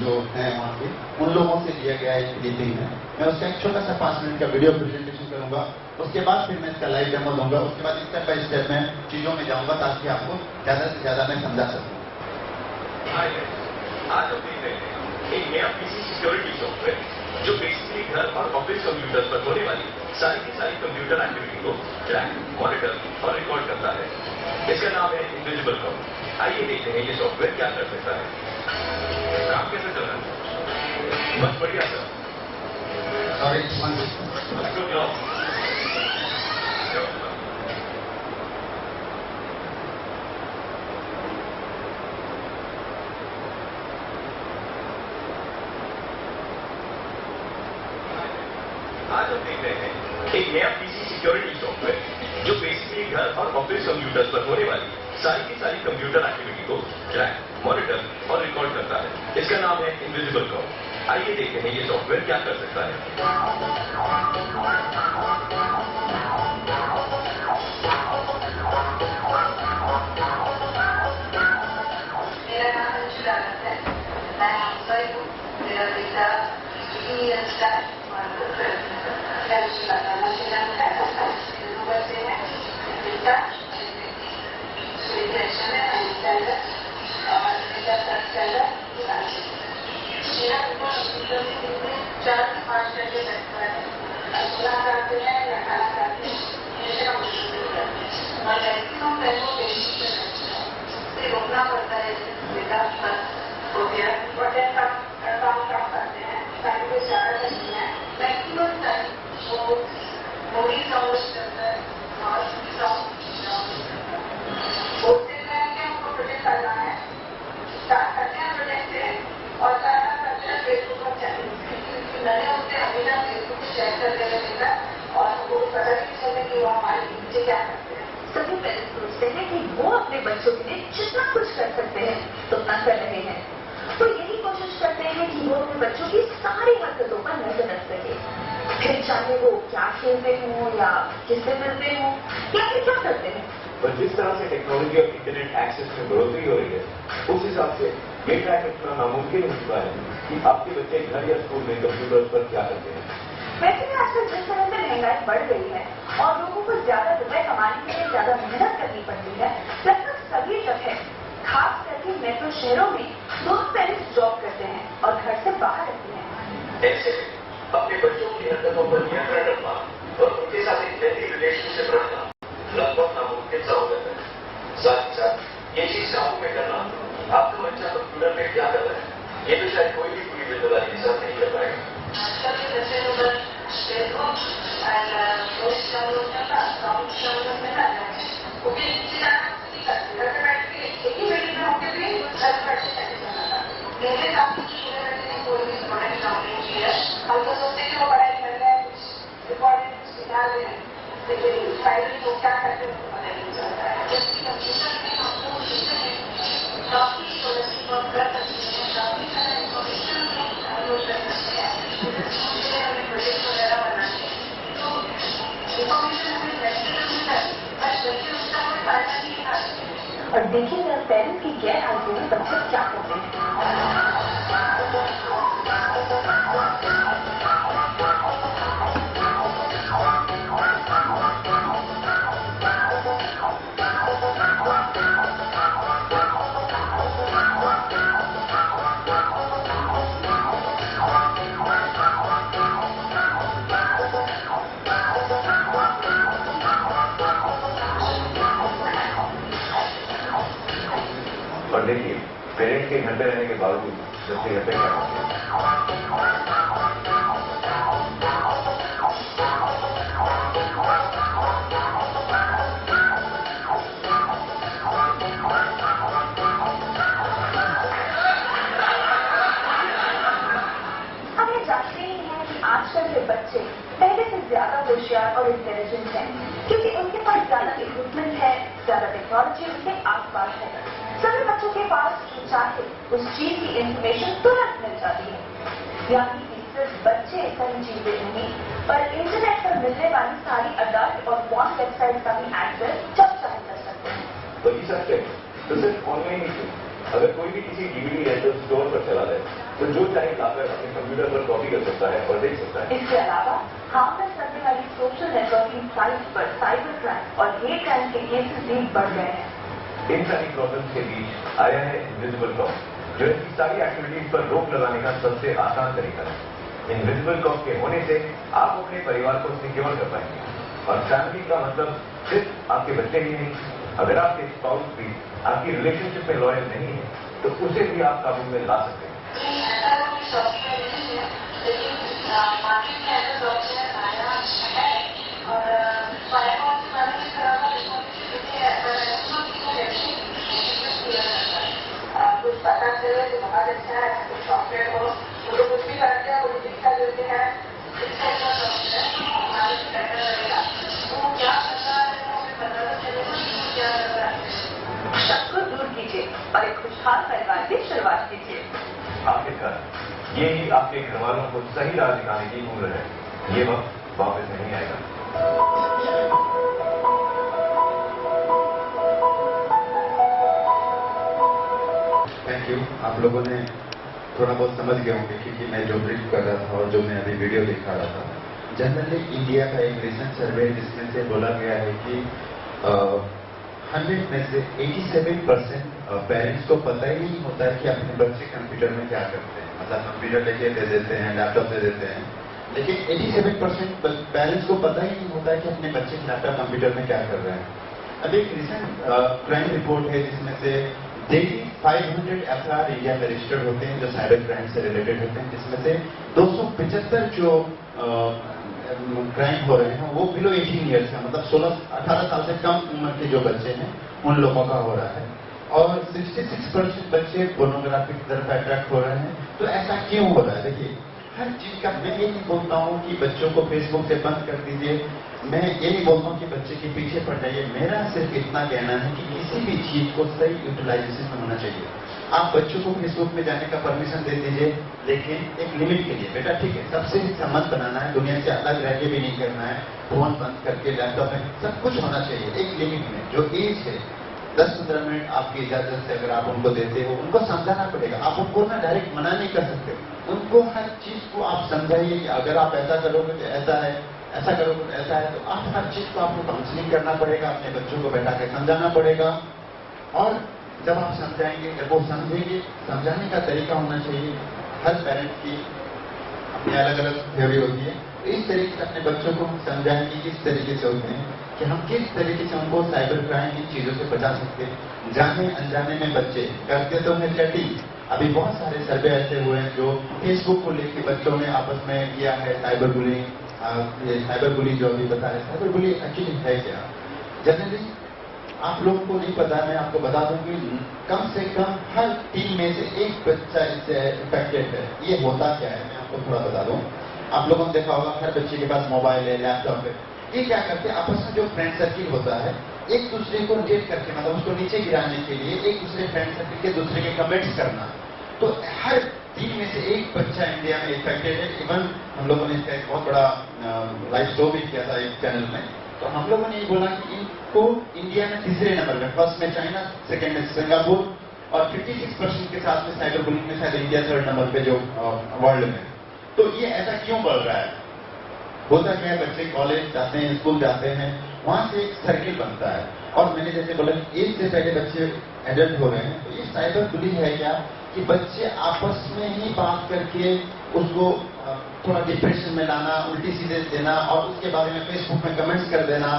जो है वहां के, उन लोगों से लिया गया एक क्लिपिंग है। मैं उसका एक छोटा सा 5 मिनट का वीडियो प्रेजेंटेशन करूंगा, उसके बाद फिर मैं इसका लाइव डेमो दूंगा, उसके बाद स्टेप बाय स्टेप में चीजों में जाऊंगा ताकि आपको ज्यादा से ज्यादा मैं समझा सकूं। आज हम देख रहे हैं एक नया PC सिक्योरिटी सॉफ्टवेयर जो बेसिकली घर और ऑफिस कंप्यूटर पर होने वाली सारी की सारी कंप्यूटर एक्टिविटी को ट्रैक, मॉनिटर और रिकॉर्ड करता है। इसका नाम है इनविजिबल कॉप। आइए देखते हैं ये सॉफ्टवेयर क्या कर सकता है। काम कैसे चल रहा है? बस बढ़िया सर। आज हम देख रहे हैं एक नया PC सिक्योरिटी सॉफ्टवेयर जो बेसिकली घर और ऑफिस कंप्यूटर्स पर होने वाली सारी की सारी कंप्यूटर एक्टिविटी को ट्रैक, मॉनिटर और रिकॉर्ड करता है। इसका नाम है इनविजिबल कॉप। आइए देखते हैं ये सॉफ्टवेयर क्या कर सकता है। मेरा नाम अंशु रावत है। मैं मुंबई हूँ। मेरा बेटा इंजीनियर है और मैं श्रीलंका से है। बेटा स्टेशन है और बेटा मेरा 4 से 5 घंटे लगता है। खाना खाते हैं या खाना खाते हैं, मैक्सिमम टाइम वो पेशेंट से रहते हैं, उसे रोकना पड़ता है, बेटा हो गया और काम करते हैं, टाइम को ज़्यादा नहीं है, मैक्सिमम टाइम वो मूवी साउंड करता है और हमको प्रोजेक्ट करना है, स्टार्ट करते हैं प्रोजेक्ट से और सारा करते हैं फेसबुक पर चैनल। मैंने उससे हमेशा फेसबुक पे शेयर कर देने देगा और हमको पता नहीं चले कि वो हमारे बच्चे क्या करते हैं। सभी पेरेंट्स सोचते हैं कि वो अपने बच्चों के लिए जितना कुछ कर सकते हैं तो उतना कर रहे हैं, तो यही कोशिश करते हैं कि वो अपने बच्चों की सारी हरकतों पर नजर रख सके, फिर चाहे वो क्या खेलते हों या किससे मिलते हों या फिर क्या करते हैं। पर जिस तरह से टेक्नोलॉजी और इंटरनेट एक्सेस में बढ़ोतरी हो रही है, उस हिसाब से ये ट्रैक रखना नामुमकिन हो चुका है कि आपके बच्चे घर या स्कूल में कंप्यूटर पर क्या करते हैं। वैसे भी आजकल जिस तरह से महंगाई बढ़ गई है और लोगों को ज्यादा रुपए कमाने के लिए ज्यादा मेहनत करनी पड़ती है, लगभग सभी जगह खास करके मेट्रो शहरों में दोनों पेरेंट्स जॉब करते हैं और घर से बाहर रहते हैं। ऐसे अपने बच्चों की हरकतों पर नियंत्रण रखना और उनके साथ एक हेल्दी रिलेशनशिप रखना लगभग नामुमकिन सा हो जाता है। साथ ही साथ ये चीज काबू में करना, आपका बच्चा कंप्यूटर में क्या कर रहा है, ये तो शायद कोई भी पूरी जिम्मेदारी के साथ नहीं कर पाएगा। आजकल के बच्चे लोग फेसबुक और पोस्ट डाउनलोड करना, अकाउंट डाउनलोड करना, वो भी घर पे बैठ के एक ही वीडियो में होकर भी घर पे बैठ के चैटिंग करना था। मेरे साथ पूरे बच्चे ने कोई भी प्रोडक्ट डाउनलोड किया, हम तो सोचते हैं कि वो पढ़ाई कर रहे हैं, कुछ रिकॉर्डिंग कुछ सिखा रहे हैं, लेकिन फाइनली वो क्या करते हैं उनको पता नहीं चलता है। जबकि कंप्यूटर में हमको काफी प्रोडक्ट कर सकते हैं, काफी सारा इंफॉर्मेशन डाउनलोड कर सकते हैं, हमें प्रोजेक्ट वगैरह बनाने तो इंफॉर्मेशन हमें वैसे मिलता है, बस बच्चे उसका कोई फायदा नहीं उठाते। और देखिए पेरेंट्स की गैर हाजिरी में बच्चे क्या करते हैं। और देखिए, पेरेंट्स के घर पे रहने के बावजूद बच्चे घर पे क्या करते हैं। हम ये जानते ही हैं कि आजकल के बच्चे पहले से ज्यादा होशियार और इंटेलिजेंट हैं, क्योंकि उनके पास ज्यादा इक्विपमेंट है, ज्यादा टेक्नोलॉजी उनके आसपास है। सभी बच्चों के पास जो चाहे उस चीज की इंफॉर्मेशन तुरंत मिल जाती है। यानी कि सिर्फ बच्चे सही चीजें नहीं, पर इंटरनेट पर मिलने वाली सारी अडल्ट और पॉर्न वेबसाइट का भी एक्सेस जब चाहे कर सकते हैं। तो ये सच है, तो सिर्फ ऑनलाइन ही क्यों, अगर कोई भी किसी डीवीडी रेंटल स्टोर पर चला जाए तो जो चाहे लाकर अपने कंप्यूटर पर कॉपी कर सकता है और देख सकता है। इसके अलावा हार्मलेस करने वाली सोशल नेटवर्किंग साइट पर साइबर क्राइम और हेट क्राइम के केसेस भी बढ़ गए हैं। इन सारी प्रॉब्लम्स के बीच आया है इनविजिबल कॉप, जो इनकी सारी एक्टिविटीज पर रोक लगाने का सबसे आसान तरीका है। इनविजिबल कॉप के होने से आप अपने परिवार को सिक्योर कर पाएंगे, और फैमिली का मतलब सिर्फ आपके बच्चे ही नहीं, अगर आपके स्पाउस भी आपकी रिलेशनशिप में लॉयल नहीं है तो उसे भी आप काबू में ला सकते हैं। ऐसा कोई सॉफ्टवेयर नहीं है, लेकिन मार्केट में ऐसा सॉफ्टवेयर आया है और फायरवॉल के बारे में थोड़ा सा इन्फॉर्मेशन देते हैं, पर किया जाता है। कुछ पता चले तो बहुत अच्छा है, कुछ सॉफ्टवेयर हो वो तो कुछ भी करते हैं, वो भी दिखा देते हैं, इससे अच्छा सॉफ्टवेयर हमारे से बेटर रहेगा। वो क्या करता है हमें पता तो चलेगा कि क्या कर रहा है। शक को दूर कीजिए और एक खुशहाल परिवार की शुरुआत कीजिए। आखिरकार ये ही आपके घर वालों को सही राह दिखाने की उम्र है, ये वक्त वापस नहीं आएगा। Thank you. आप लोगों ने थोड़ा बहुत समझ गए होंगे क्योंकि मैं जो ब्रीफ कर रहा था और जो मैं अभी वीडियो दिखा रहा था। जनरली इंडिया का एक रिसेंट सर्वे जिसमें से बोला गया है कि 100 में से 87% पेरेंट्स को पता ही नहीं होता है कि अपने बच्चे कंप्यूटर में क्या करते हैं। मतलब कंप्यूटर लेके दे देते हैं, लैपटॉप दे देते हैं, लेकिन 87% पेरेंट्स को पता ही नहीं होता है कि अपने बच्चे लैपटॉप कंप्यूटर में क्या कर रहे हैं। अभी एक रिसेंट क्राइम रिपोर्ट है जिसमें से डेली 500 एफआईआर इंडिया में रजिस्टर्ड होते हैं जो साइबर क्राइम से रिलेटेड होते हैं, जिसमें से 275 जो क्राइम हो रहे हैं वो बिलो 18 ईयर्स का, मतलब 16-18 साल से कम उम्र के जो बच्चे हैं उन लोगों का हो रहा है। और 66% बच्चे पोर्नोग्राफी की तरफ अट्रैक्ट हो रहे हैं। तो ऐसा क्यों हो रहा है? देखिए, हर चीज का मैं ये नहीं बोलता हूँ कि बच्चों को फेसबुक से बंद कर दीजिए, मैं ये नहीं बोलता हूँ कि बच्चे के पीछे पड़ जाइए। मेरा सिर्फ इतना कहना है कि किसी भी चीज को सही यूटिलाइजेशन में होना चाहिए। आप बच्चों को फेसबुक में जाने का परमिशन दे दीजिए, लेकिन एक लिमिट के लिए। बेटा ठीक है, सबसे संबंध बनाना है, दुनिया से अलग रह के भी नहीं करना है, फोन बंद करके लैपटॉप में सब कुछ होना चाहिए एक लिमिट में। जो एज है 10-15 मिनट आपकी इजाजत से अगर आप उनको देते हो, उनको समझाना पड़ेगा। आप उनको ना डायरेक्ट मना नहीं कर सकते, उनको हर चीज को आप समझाइए कि अगर आप ऐसा करोगे तो ऐसा है, ऐसा करोगे तो ऐसा है। तो आप हर चीज को आपको काउंसलिंग करना पड़ेगा, अपने बच्चों को बैठा के समझाना पड़ेगा। और जब आप समझाएंगे, जब वो समझेंगे, समझाने का तरीका होना चाहिए। हर पेरेंट की अपनी अलग अलग थ्योरी होती है, तो इस तरीके से अपने बच्चों को समझाएंगे किस तरीके से होते हैं कि हम किस तरीके से उनको साइबर क्राइम इन चीजों से बचा सकते हैं। जाने अनजाने में बच्चे करते तो है चैटिंग। अभी बहुत सारे सर्वे ऐसे हुए हैं जो फेसबुक को लेकर बच्चों ने आपस में किया है साइबर बुलिंग। ये साइबर बुलिंग जो अभी बता रहे, साइबर बुलिंग एक्चुअली है क्या? जनरली आप लोगों को नहीं पता, मैं आपको बता दूं कि कम से कम हर 3 में से एक बच्चा इससे इफेक्टेड है। ये होता क्या है मैं आपको थोड़ा बता दूं। आप लोगों ने देखा होगा हर बच्चे के पास मोबाइल है, लैपटॉप है। ये क्या करते हैं, आपस में जो फ्रेंड सर्किल होता है, एक दूसरे को रिजेक्ट करके, मतलब उसको नीचे गिराने के लिए एक दूसरे फ्रेंड सर्किल के दूसरे के कमेंट्स करना। तो हर 3 में से एक बच्चा इंडिया में इफेक्टेड है। इवन हम लोगों ने इसका एक बहुत बड़ा लाइव शो भी किया था एक चैनल में। तो हम लोगों ने ये बोला कि इनको इंडिया में तीसरे नंबर में, फर्स्ट में चाइना, सेकेंड में सिंगापुर और 56% के साथ में साइबर बुलिंग में शायद इंडिया 3rd नंबर पे जो वर्ल्ड में। तो ये ऐसा क्यों बढ़ रहा है? होता क्या है, बच्चे कॉलेज जाते हैं, स्कूल जाते हैं, वहां से एक सर्किल बनता है। और मैंने जैसे बोला एज से पहले बच्चे एडल्ट हो रहे हैं, तो ये साइबर बुलिंग है क्या कि बच्चे आपस में ही बात करके उसको थोड़ा डिप्रेशन में लाना, उल्टी सीधे देना और उसके बारे में फेसबुक में कमेंट्स कर देना,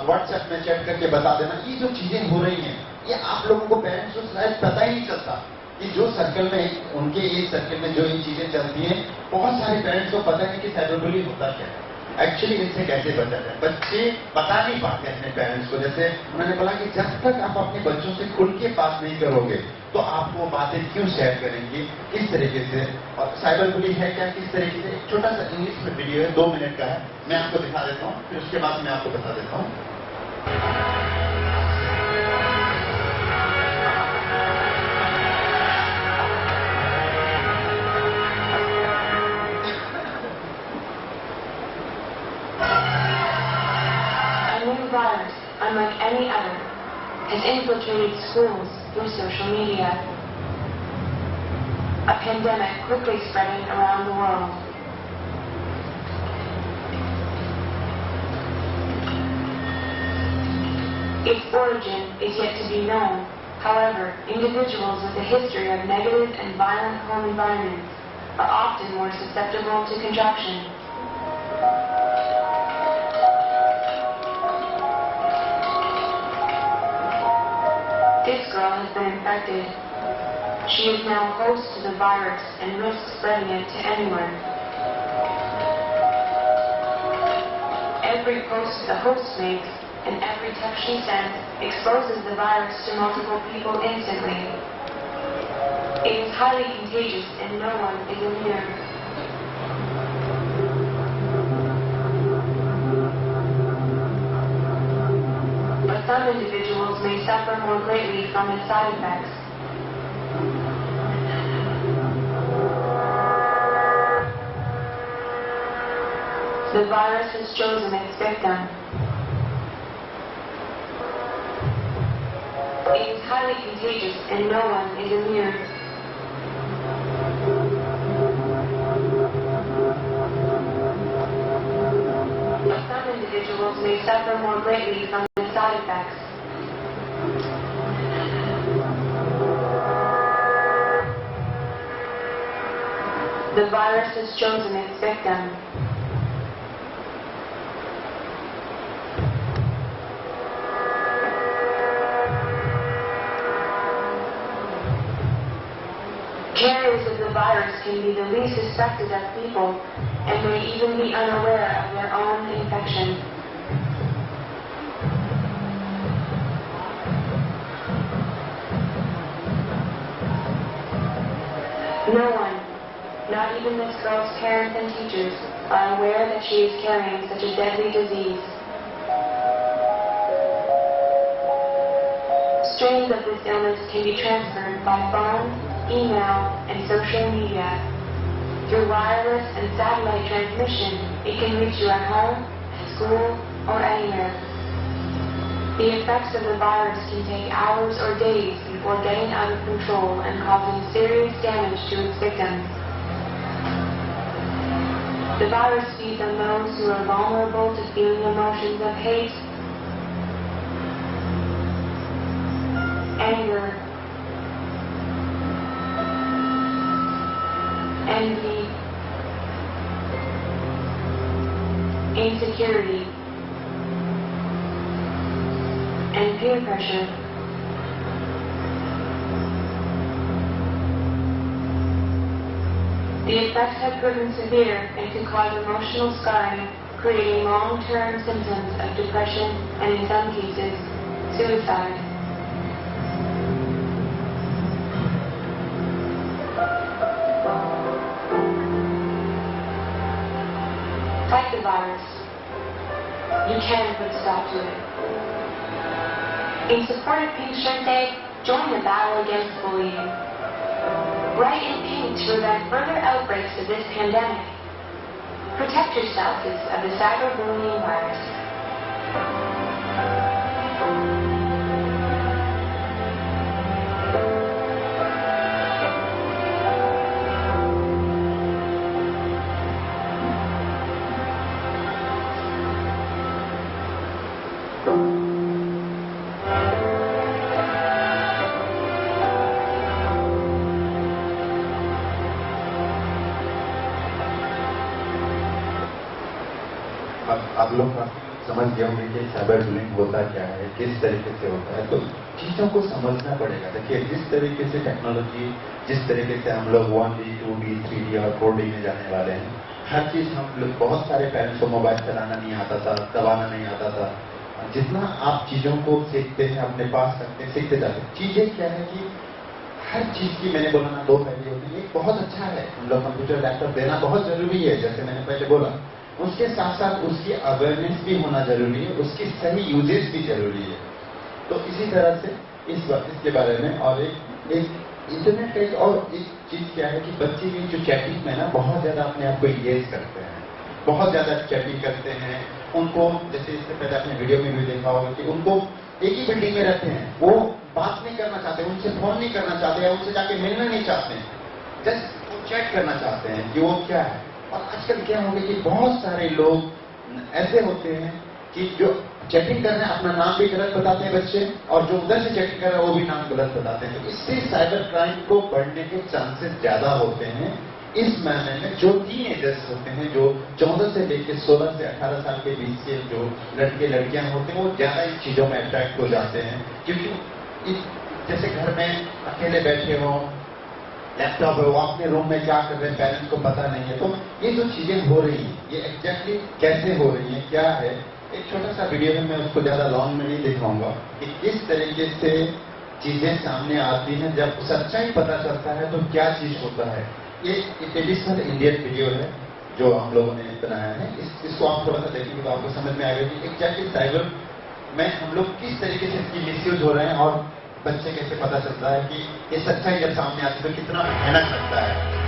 व्हाट्सएप में चैट करके बता देना। ये जो चीजें हो रही हैं, ये आप लोगों को पेरेंट्स को शायद पता ही नहीं चलता कि जो सर्कल में उनके एज सर्कल में जो इन चीजें चलती हैं, बहुत सारे पेरेंट्स को पता नहीं कि साइबर बुलिंग होता क्या है। एक्चुअली इनसे कैसे बचा जाए? बच्चे बता नहीं पाते अपने पेरेंट्स को। जैसे उन्होंने बोला कि जब तक आप अपने बच्चों से खुल के बात नहीं करोगे तो आप वो बातें क्यों शेयर करेंगे, किस तरीके से। और साइबर बुलिंग है क्या, किस तरीके से। एक छोटा सा इंग्लिश में वीडियो है, 2 मिनट का है, मैं आपको दिखा देता हूँ, फिर उसके बाद मैं आपको बता देता हूँ। Virus, unlike any other, has infiltrated schools through social media. A pandemic quickly spreading around the world. Its origin is yet to be known. However, individuals with a history of negative and violent home environments are often more susceptible to contraction. This girl has been infected. She is now host to the virus and risks spreading it to anyone. Every post the host makes and every text she sends exposes the virus to multiple people instantly. It is highly contagious and no one is immune. But some individuals may suffer more greatly from its side effects. The virus has chosen its victim. It is highly contagious and no one is immune. But some individuals may suffer more greatly from its side effects. The virus has chosen its victim. Carriers of the virus can be the least suspected of people and may even be unaware of their own infection. No one, not even this girl's parents and teachers, are aware that she is carrying such a deadly disease. Strains of this illness can be transferred by phone, email, and social media. Through wireless and satellite transmission, it can reach you at home, at school, or anywhere. The effects of the virus can take hours or days before getting out of control and causing serious damage to its victims. The virus feeds on those who are vulnerable to feeling emotions of hate, anger, envy, insecurity, and peer pressure. The effects have proven severe and can cause emotional scarring, creating long-term symptoms of depression and, in some cases, suicide. Fight the virus. You can put a stop to it. In support of Pink Shirt Day, join the battle against bullying. Write in pink to prevent further outbreaks of this pandemic. Protect yourself of the cyberbullying virus. आप लोग समझ गए होंगे कि cyber bullying होता क्या है, किस तरीके से होता है। तो चीजों को समझना पड़ेगा। देखिए, जिस तरीके से टेक्नोलॉजी, जिस तरीके से हम लोग 1D, 2D, 3D और 4D में जाने वाले हैं, हर चीज हम लोग, बहुत सारे पेरेंट्स को मोबाइल चलाना नहीं आता था, दबाना नहीं आता था। जितना आप चीजों को सीखते हैं, अपने पास रखते हैं, सीखते जाते हैं। चीजें क्या है कि हर चीज की, मैंने बोला ना, दो पहलू होती है। एक बहुत अच्छा है, हम लोग कंप्यूटर लैपटॉप देना बहुत जरूरी है, जैसे मैंने पहले बोला। उसके साथ साथ उसकी अवेयरनेस भी होना जरूरी है, उसकी सही यूजेज भी जरूरी है। तो इसी तरह से इसके बारे में, और एक इंटरनेट का एक और एक चीज क्या है कि बच्चे भी जो चैटिंग में ना बहुत ज्यादा अपने आप को इंगेज करते हैं, बहुत ज्यादा चैटिंग करते हैं। उनको, जैसे इससे पहले आपने वीडियो में भी देखा होगा कि उनको एक ही बिल्डिंग में रहते हैं, वो बात नहीं करना चाहते, उनसे फोन नहीं करना चाहते, उनसे जाके मिलना नहीं चाहते हैं, जस्ट वो चैट करना चाहते हैं कि वो क्या है। और आजकल क्या हो गया कि बहुत सारे लोग ऐसे होते हैं कि जो चैटिंग कर रहे हैं, अपना नाम भी गलत बताते हैं बच्चे, और जो उधर से चैटिंग कर रहे हैं वो भी नाम गलत बताते हैं। तो इससे साइबर क्राइम को बढ़ने के चांसेस ज्यादा होते हैं। इस महीने में जो टीनेजर्स होते हैं, जो 14 से लेकर 16 से 18 साल के बीच के जो लड़के लड़कियां होते हैं, वो ज्यादा इन चीजों में अट्रैक्ट हो जाते हैं। क्योंकि जैसे घर में अकेले बैठे हो, लैपटॉप है, वो अपने रूम में क्या कर रहे हैं पेरेंट्स को पता नहीं है। तो ये जो चीजें हो रही हैं, ये एग्जैक्टली कैसे हो रही हैं, क्या है, एक छोटा सा वीडियो है, मैं उसको ज्यादा लॉन्ग में नहीं दिखाऊंगा कि किस तरीके से चीजें सामने आती हैं। जब सच्चाई पता चलता है तो क्या चीज होता है। ये ट्रेडिशनल इंडियन वीडियो है जो हम लोगों ने बनाया है। इसको आप थोड़ा सा देखेंगे तो आपको समझ में आएगा कि एग्जैक्टली साइबर में हम लोग किस तरीके से इसकी मिसयूज हो रहे हैं, और बच्चे कैसे पता चलता है कि ये सच्चाई जब सामने आती है तो कितना भयानक लगता है।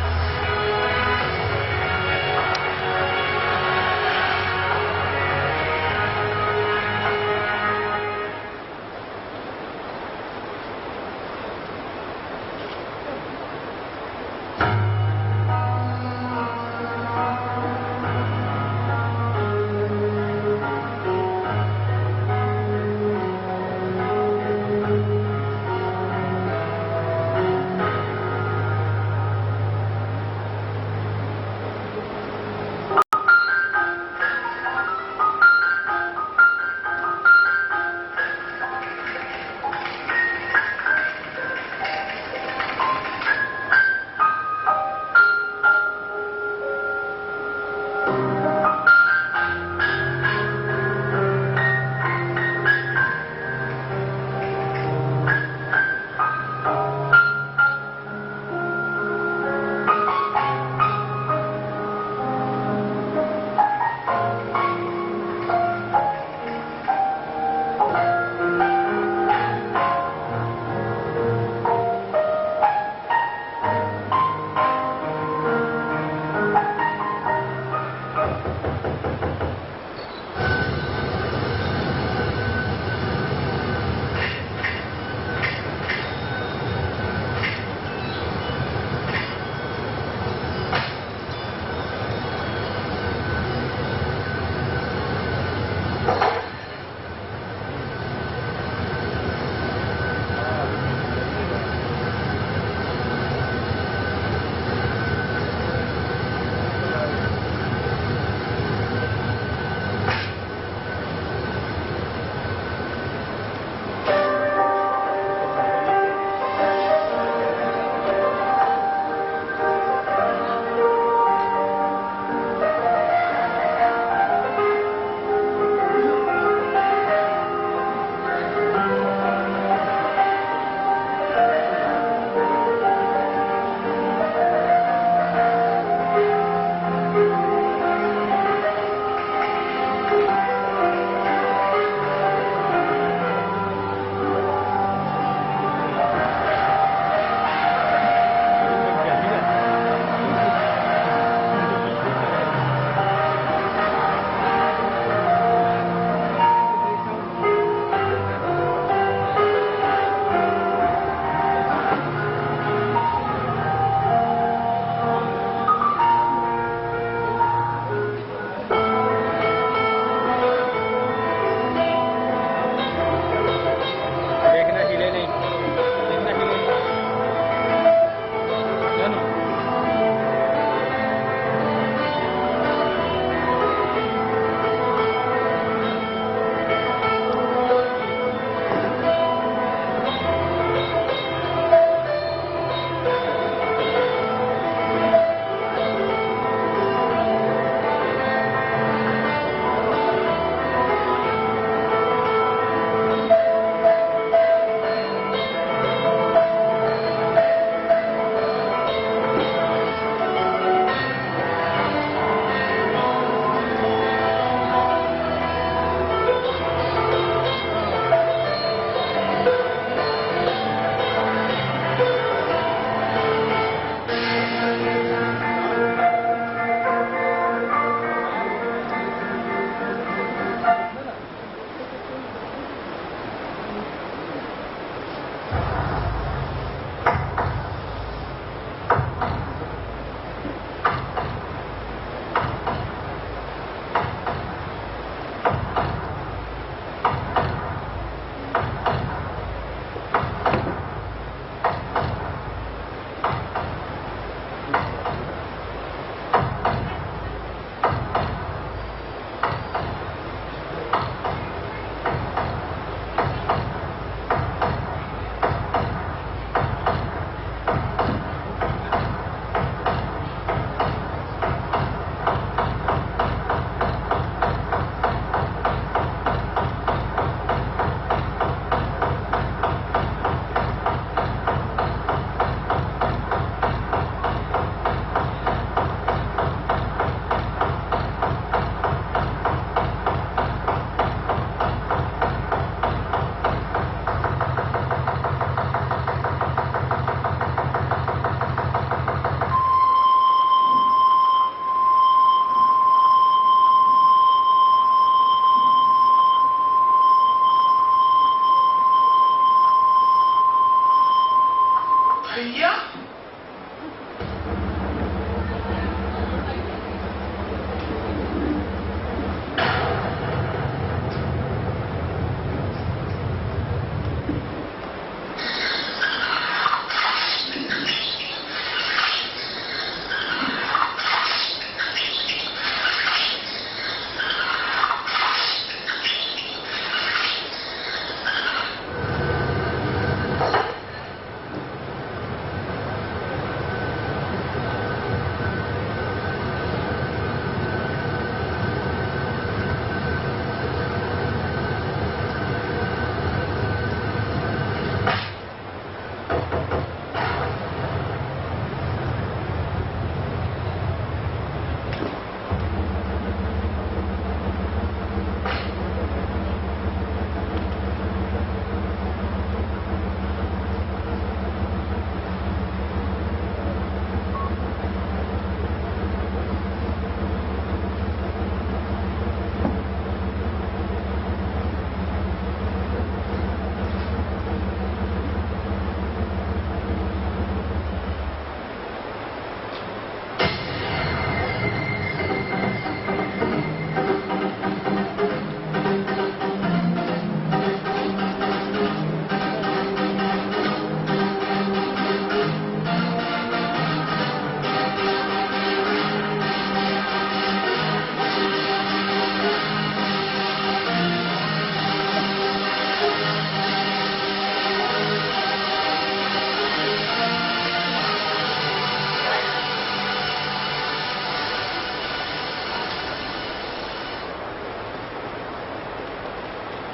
इंडिया?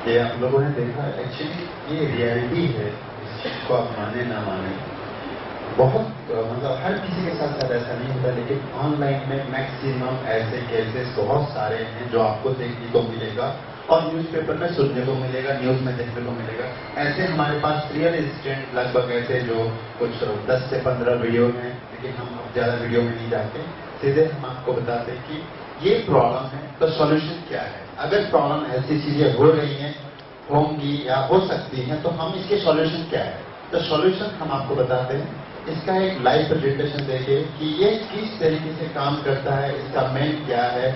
ये आप लोगों ने देखा, एक्चुअली ये रियलिटी है, इस चीज को आप माने ना माने। बहुत मतलब हर किसी के साथ साथ ऐसा नहीं होता, लेकिन ऑनलाइन में मैक्सिमम ऐसे केसेस बहुत सारे हैं जो आपको देखने को मिलेगा और न्यूज़पेपर में सुनने को मिलेगा, न्यूज में देखने को मिलेगा। ऐसे हमारे पास रियल इंसिडेंट लगभग ऐसे जो कुछ 10 से 15 वीडियो हैं, लेकिन हम अब ज्यादा वीडियो में नहीं जाते, सीधे हम आपको बताते कि ये प्रॉब्लम है तो सॉल्यूशन क्या है। अगर प्रॉब्लम ऐसी चीजें हो रही हैं, होंगी या हो सकती हैं, तो हम इसके सॉल्यूशन क्या है। तो सॉल्यूशन हम आपको बताते हैं, इसका एक लाइव प्रेजेंटेशन देके कि ये किस तरीके से काम करता है, इसका मेन क्या है,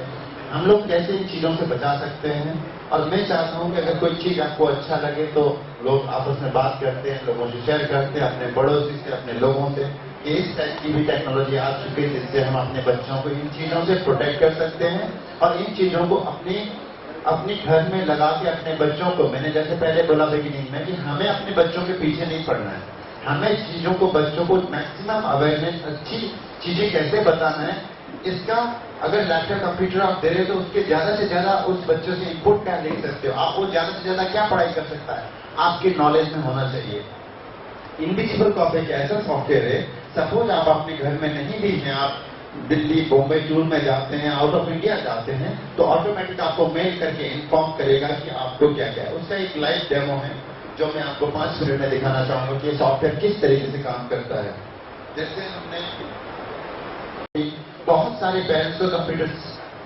हम लोग कैसे इन चीजों से बचा सकते हैं। और मैं चाहता हूं कि अगर कोई चीज आपको अच्छा लगे तो लोग आपस में बात करते हैं, लोगों से शेयर करते हैं, अपने पड़ोसी से, अपने लोगों से। इस टाइप की भी टेक्नोलॉजी आ चुकी है जिससे हम अपने बच्चों को इन चीजों से प्रोटेक्ट कर सकते हैं और इन चीजों को अपनी घर में लगा के अपने बच्चों को, मैंने जैसे पहले बोला बिगिनिंग में कि हमें अपने बच्चों के पीछे नहीं पड़ना है, हमें चीजों को, बच्चों को मैक्सिमम अवेयरनेस, अच्छी चीजें कैसे बताना है। इसका अगर लैपटॉप कंप्यूटर आप दे रहे हो तो उसके ज्यादा से ज्यादा उस बच्चों से इनपुट क्या ले सकते हो, आप वो ज्यादा से ज्यादा क्या पढ़ाई कर सकता है, आपके नॉलेज में होना चाहिए। इनविजिबल कॉपी एक ऐसा सॉफ्टवेयर है, सपोज आप अपने घर में नहीं भी हैं, आप दिल्ली, बॉम्बे टूर में जाते हैं, आउट ऑफ इंडिया जाते हैं, तो ऑटोमेटिक आपको मेल करके इन्फॉर्म करेगा कि आपको क्या क्या है। उसका एक लाइव डेमो है जो मैं आपको 5 मिनट में दिखाना चाहूंगा कि ये सॉफ्टवेयर किस तरीके से काम करता है। जैसे हमने बहुत सारे पेरेंट्स को कंप्यूटर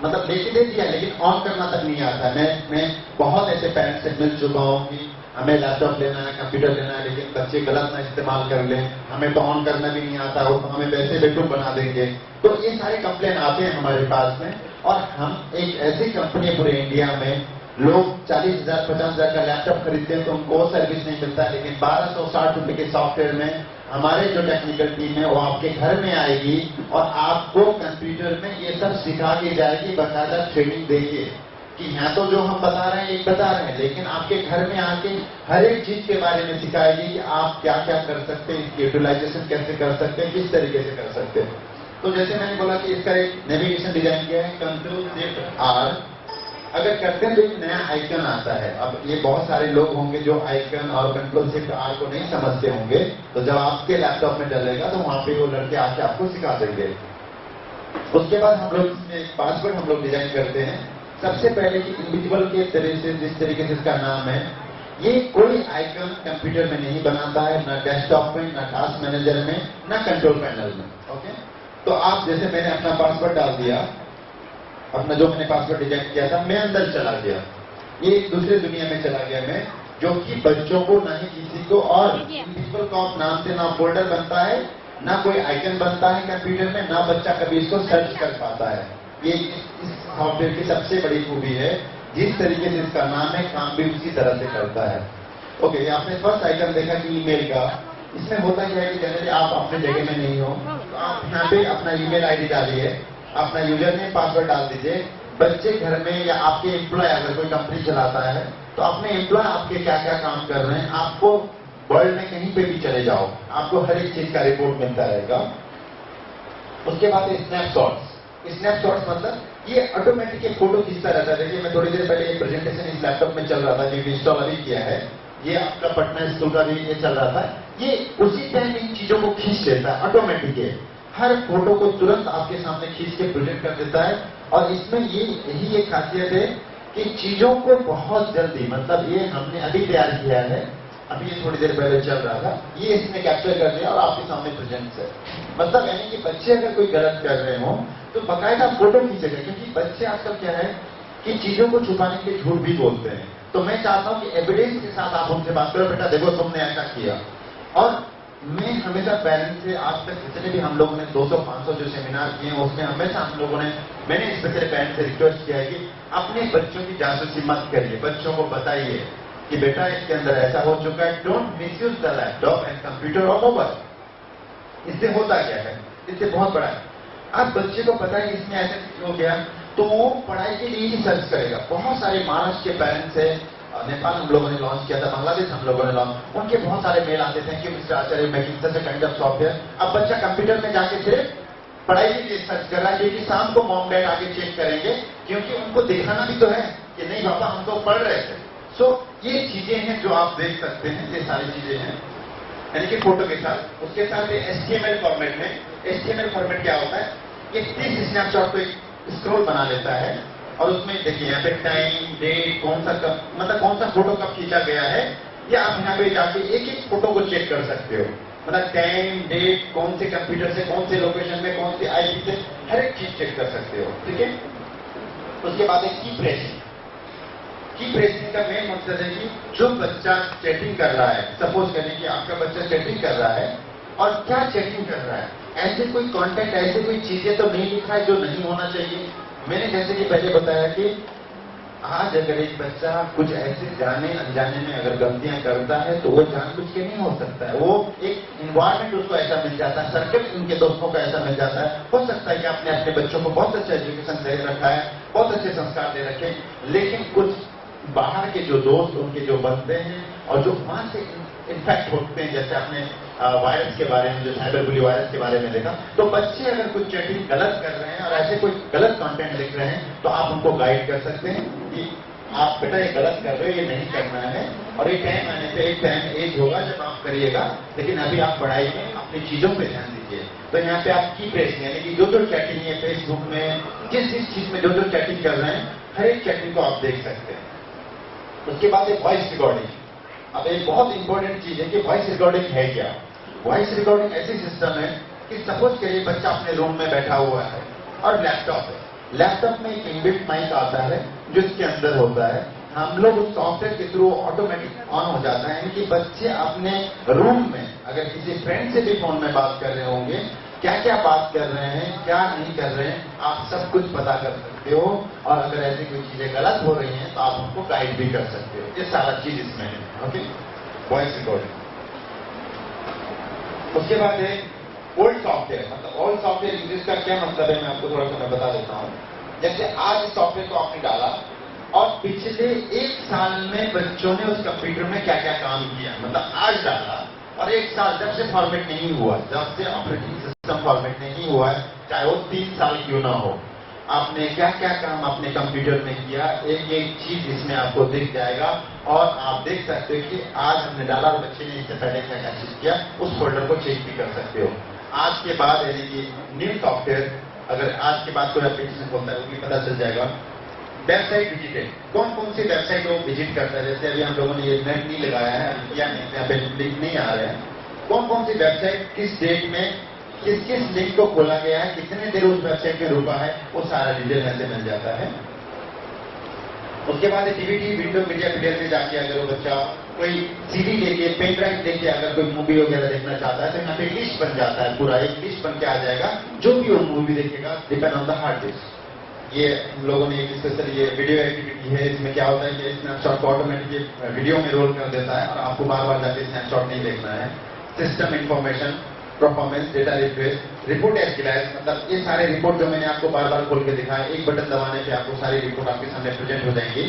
मतलब लेके दे दिया, लेकिन ऑन करना तक नहीं आता। मैं बहुत ऐसे पेरेंट्स से मिल चुका हूँ कि हमें लैपटॉप लेना है, कंप्यूटर लेना है, लेकिन बच्चे गलत ना इस्तेमाल कर लें, हमें तो ऑन करना भी नहीं आता, वो हमें वैसे बेडरूम बना देंगे। तो ये सारे कंप्लेन आते हैं हमारे पास में, और हम एक ऐसी कंपनी है पूरे इंडिया में, लोग 40,000 50,000 का लैपटॉप खरीदते हैं तो उनको सर्विस नहीं मिलता, लेकिन 1260 रुपए के सॉफ्टवेयर में हमारे जो टेक्निकल टीम है वो आपके घर में आएगी और आपको कंप्यूटर में ये सब सिखा के जाएगी, बाकायदा ट्रेनिंग देके कि यहाँ तो जो हम बता रहे हैं एक बता रहे हैं, लेकिन आपके घर में आके हर एक चीज के बारे में सिखाएगी कि आप क्या क्या कर सकते हैं, इसकी यूटिलाइजेशन कैसे कर सकते हैं, किस तरीके से कर सकते हैं। तो जैसे मैंने बोला कि इसका एक नेविगेशन डिजाइन किया है, कंट्रोल शिफ्ट आर अगर करते हैं तो एक नया आइकन आता है। अब ये बहुत सारे लोग होंगे जो आइकन और कंट्रोल शिफ्ट आर को नहीं समझते होंगे, तो जब आपके लैपटॉप में डलेगा तो वहां पे वो लड़के आके आपको सिखा देंगे। उसके बाद हम लोग इसमें एक पासवर्ड हम लोग डिजाइन करते हैं। सबसे पहले कि इनविजिबल के तरह से, जिस तरीके से इसका नाम है, ये कोई आइकन कंप्यूटर में नहीं बनाता है, ना डेस्कटॉप में, ना टास्क मैनेजर में, ना कंट्रोल पैनल में। ओके, तो आप जैसे मैंने अपना पासवर्ड डाल दिया, अपना जो मैंने पासवर्ड डिजाइन किया था, मैं अंदर चला गया, ये एक दूसरे दुनिया में चला गया मैं। जो कि बच्चों को ना ही किसी को और प्रिंसिपल का नाम से ना फोल्डर बनता है, ना कोई आइकन बनता है कंप्यूटर में, ना बच्चा कभी इसको सर्च कर पाता है। ये इस सॉफ्टवेयर की सबसे बड़ी खूबी है, जिस तरीके से इसका नाम है काम भी उसी तरह से करता है। ओके, आपने फर्स्ट आइकन देखा कि ईमेल का। इसमें होता क्या है कि जनरली आप अपने जगह में नहीं हो तो आप यहाँ पे अपना ईमेल आईडी डालिए, अपना यूजर नेम पासवर्ड डाल दीजिए। बच्चे घर में या आपके एम्प्लॉय अगर कोई कंपनी चलाता है तो अपने एम्प्लॉय आपके क्या क्या काम कर रहे हैं, आपको वर्ल्ड में कहीं पे भी चले जाओ आपको हर एक चीज का रिपोर्ट मिलता रहेगा। उसके बाद स्नैपशॉट्स। स्नैपशॉट्स मतलब ये ऑटोमेटिक एक फोटो खींचता रहता है। देखिए मैं थोड़ी देर पहले एक प्रेजेंटेशन इस लैपटॉप में चल रहा था जो इंस्टॉल अभी किया है, ये आपका पटना स्कूल का भी ये चल रहा था। ये उसी टाइम इन चीजों को खींच लेता है, ऑटोमेटिक है। हर फोटो को तुरंत आपके सामने खींच के प्रेजेंट कर देता है। और इसमें यही एक खासियत है कि चीजों को बहुत जल्दी, मतलब ये हमने अभी तैयार किया है, अभी ये थोड़ी देर पहले चल रहा था, ये इसने कैप्चर कर लिया और आपके सामने प्रेजेंट है। मतलब यानी कि बच्चे अगर कोई गलत कर रहे हो तो बकायदा फोटो खींचेगा, क्योंकि बच्चे आजकल क्या है कि चीजों को छुपाने के लिए झूठ भी बोलते हैं। तो मैं चाहता हूं कि एविडेंस के साथ आप उनसे बात करो, बेटा देखो तुमने ऐसा किया। और मैं हमेशा पेरेंट्स से आज तक जितने भी हम लोगों ने 200-500 जो सेमिनार किए हैं उसमें हमेशा हम लोगों ने, मैंने स्पेशली पेरेंट्स से रिक्वेस्ट किया है कि अपने बच्चों की जासूसी मत करिए, बच्चों को बताइए कि बेटा इसके अंदर ऐसा हो चुका है, don't misuse the laptop and computer और मोबाइल। इससे होता क्या है, इससे बहुत बड़ा है। आप बच्चे को पता है कि इसमें ऐसा हो गया तो वो पढ़ाई के लिए ही सर्च करेगा। बहुत सारे महाराष्ट्र के पेरेंट्स है, नेपाल हम लोगों ने लॉन्च किया था, बांग्लादेश हम लोगों ने लॉन्च, उनके बहुत सारे मेल आते थे कि mister Acharya making such a kind of software. अब बच्चा कंप्यूटर में जाके सिर्फ पढ़ाई के लिए सर्च कर रहा है, क्योंकि शाम को मॉम डैड आके चेक करेंगे, क्योंकि उनको दिखाना भी तो है कि नहीं पापा हम तो पढ़ रहे थे। सो ये चीजें हैं जो आप देख सकते हैं, ये सारी चीजें हैं यानी कि फोटो के साथ। उसके साथ HTML फॉर्मेट में, HTML फॉर्मेट क्या होता है, ये 30 स्नैपशॉट को स्क्रॉल बना लेता है और उसमें देखिए यहाँ पे टाइम, डेट, कौन सा कब, मतलब कौन सा फोटो कब खींचा गया है, या आप यहाँ पे जाके एक एक फोटो को चेक कर सकते हो। मतलब टाइम, डेट, कौन से कंप्यूटर से, कौन से लोकेशन में, कौन सी आईपी से, हर एक चीज चेक कर सकते हो। ठीक है। उसके बाद एक की प्रेसिंग। की प्रेसिंग का मेन मकसद है कि जो बच्चा चैटिंग कर रहा है, सपोज करें कि आपका बच्चा चैटिंग कर रहा है, और क्या चैटिंग कर रहा है, ऐसे कोई कंटेंट, ऐसे कोई चीजें तो नहीं लिखा है जो नहीं होना चाहिए। मैंने जैसे कि पहले बताया कि आज अगर एक बच्चा कुछ ऐसे जाने अनजाने में अगर गलतियां करता है तो वो जानबूझ के नहीं हो सकता है। वो एक इन्वायरमेंट उसको ऐसा मिल जाता है, सर्कल उनके दोस्तों का ऐसा मिल जाता है। हो सकता है कि आपने अपने बच्चों को बहुत अच्छा एजुकेशन दे रखा है, बहुत अच्छे संस्कार दे रखे, लेकिन कुछ बाहर के जो दोस्त उनके जो बनते हैं और जो वहां से इन्फेक्ट होते हैं, जैसे आपने वायरस के बारे में, जो साइबर बुली वायरस के बारे में देखा, तो बच्चे अगर कुछ चैटिंग गलत कर रहे हैं और ऐसे कोई गलत कंटेंट लिख रहे हैं तो आप उनको गाइड कर सकते हैं कि आप बेटा ये गलत कर रहे हो, ये नहीं करना है, और ये टाइम आने पे एक टाइम एज होगा जब आप करिएगा, लेकिन अभी आप पढ़ाई में अपनी चीजों पे ध्यान दीजिए। तो यहाँ पे आप की प्रेसिंग यानी कि जो जो चैटिंग है फेसबुक में, जिस जिस चीज में जो जो चैटिंग कर रहे हैं, हर एक चैटिंग को आप देख सकते हैं। उसके बाद एक वॉइस रिकॉर्डिंग। अब एक बहुत इंपॉर्टेंट चीज है कि वॉइस रिकॉर्डिंग है क्या। वॉइस रिकॉर्डिंग ऐसी सिस्टम है कि सपोज करिए बच्चा अपने रूम में बैठा हुआ है और लैपटॉप है, लैपटॉप में एक इनबिल्ट माइक आता है जो इसके अंदर होता है। हम लोग उस सॉफ्टवेयर के थ्रू ऑटोमेटिक ऑन हो जाता है, यानी कि बच्चे अपने रूम में अगर किसी फ्रेंड से भी फोन में बात कर रहे होंगे, क्या क्या बात कर रहे हैं, क्या नहीं कर रहे हैं, आप सब कुछ पता कर सकते हो। और अगर ऐसी कोई चीजें गलत हो रही हैं तो आप उनको गाइड भी कर सकते हो। ये सारा चीज इसमें है। Okay, voice recording. उसके बाद है ओल्ड सॉफ्टवेयर। मतलब ओल्ड सॉफ्टवेयर यूजेस का क्या मतलब है, मैं आपको थोड़ा सा मैं बता देता हूँ। जैसे आज इस सॉफ्टवेयर को आपने डाला और पिछले 1 साल में बच्चों ने उस कंप्यूटर में क्या क्या काम किया, मतलब आज डाला और 1 साल जब से फॉर्मेट नहीं हुआ, जब से ऑपरेटिंग सिस्टम फॉर्मेट नहीं हुआ है, चाहे वो 3 साल क्यों ना हो, आपने क्या क्या काम अपने कंप्यूटर में किया, एक एक चीज इसमें आपको दिख जाएगा। और आप देख सकते हो कि आज हमने डाला और बच्चे ने इससे पहले क्या क्या चीज किया, उस फोल्डर को चेक भी कर सकते हो। आज के बाद यानी कि न्यू सॉफ्टवेयर, अगर आज के बाद कोई एप्लीकेशन होता है वो भी पता चल जाएगा। वेबसाइट विजिटेड, कौन कौन सी वेबसाइट वो विजिट करता है। जैसे अभी हम लोगों ने ये नेट नहीं लगाया है, किया नहीं, यहाँ पे लिंक नहीं आ रहे हैं। कौन कौन सी वेबसाइट किस डेट में किस किस लिंक को खोला गया है, कितने देर उस वेबसाइट में रुका है, वो सारा डिटेल ऐसे मिल जाता है। उसके बाद डीवीडी विंडो मीडिया प्लेयर में जाके अगर वो बच्चा कोई सीडी लेके पेन ड्राइव लेके अगर कोई मूवी वगैरह देखना चाहता है तो यहाँ पे लिस्ट बन जाता है, पूरा एक लिस्ट बन के आ जाएगा जो भी वो मूवी देखेगा depend on the hard disk. ये हम लोगों ने एक स्पेशल ये वीडियो एक्टिविटी है, इसमें क्या होता है कि स्नैपशॉट को ऑटोमेटिकली वीडियो में रोल कर देता है और आपको बार बार जाके स्नैपशॉट नहीं देखना है। System information, performance, data refresh, report as glass, मतलब ये सारे रिपोर्ट जो मैंने आपको बार बार खोल के दिखाया, एक बटन दबाने पे आपको सारी रिपोर्ट आपके सामने प्रेजेंट हो जाएंगी।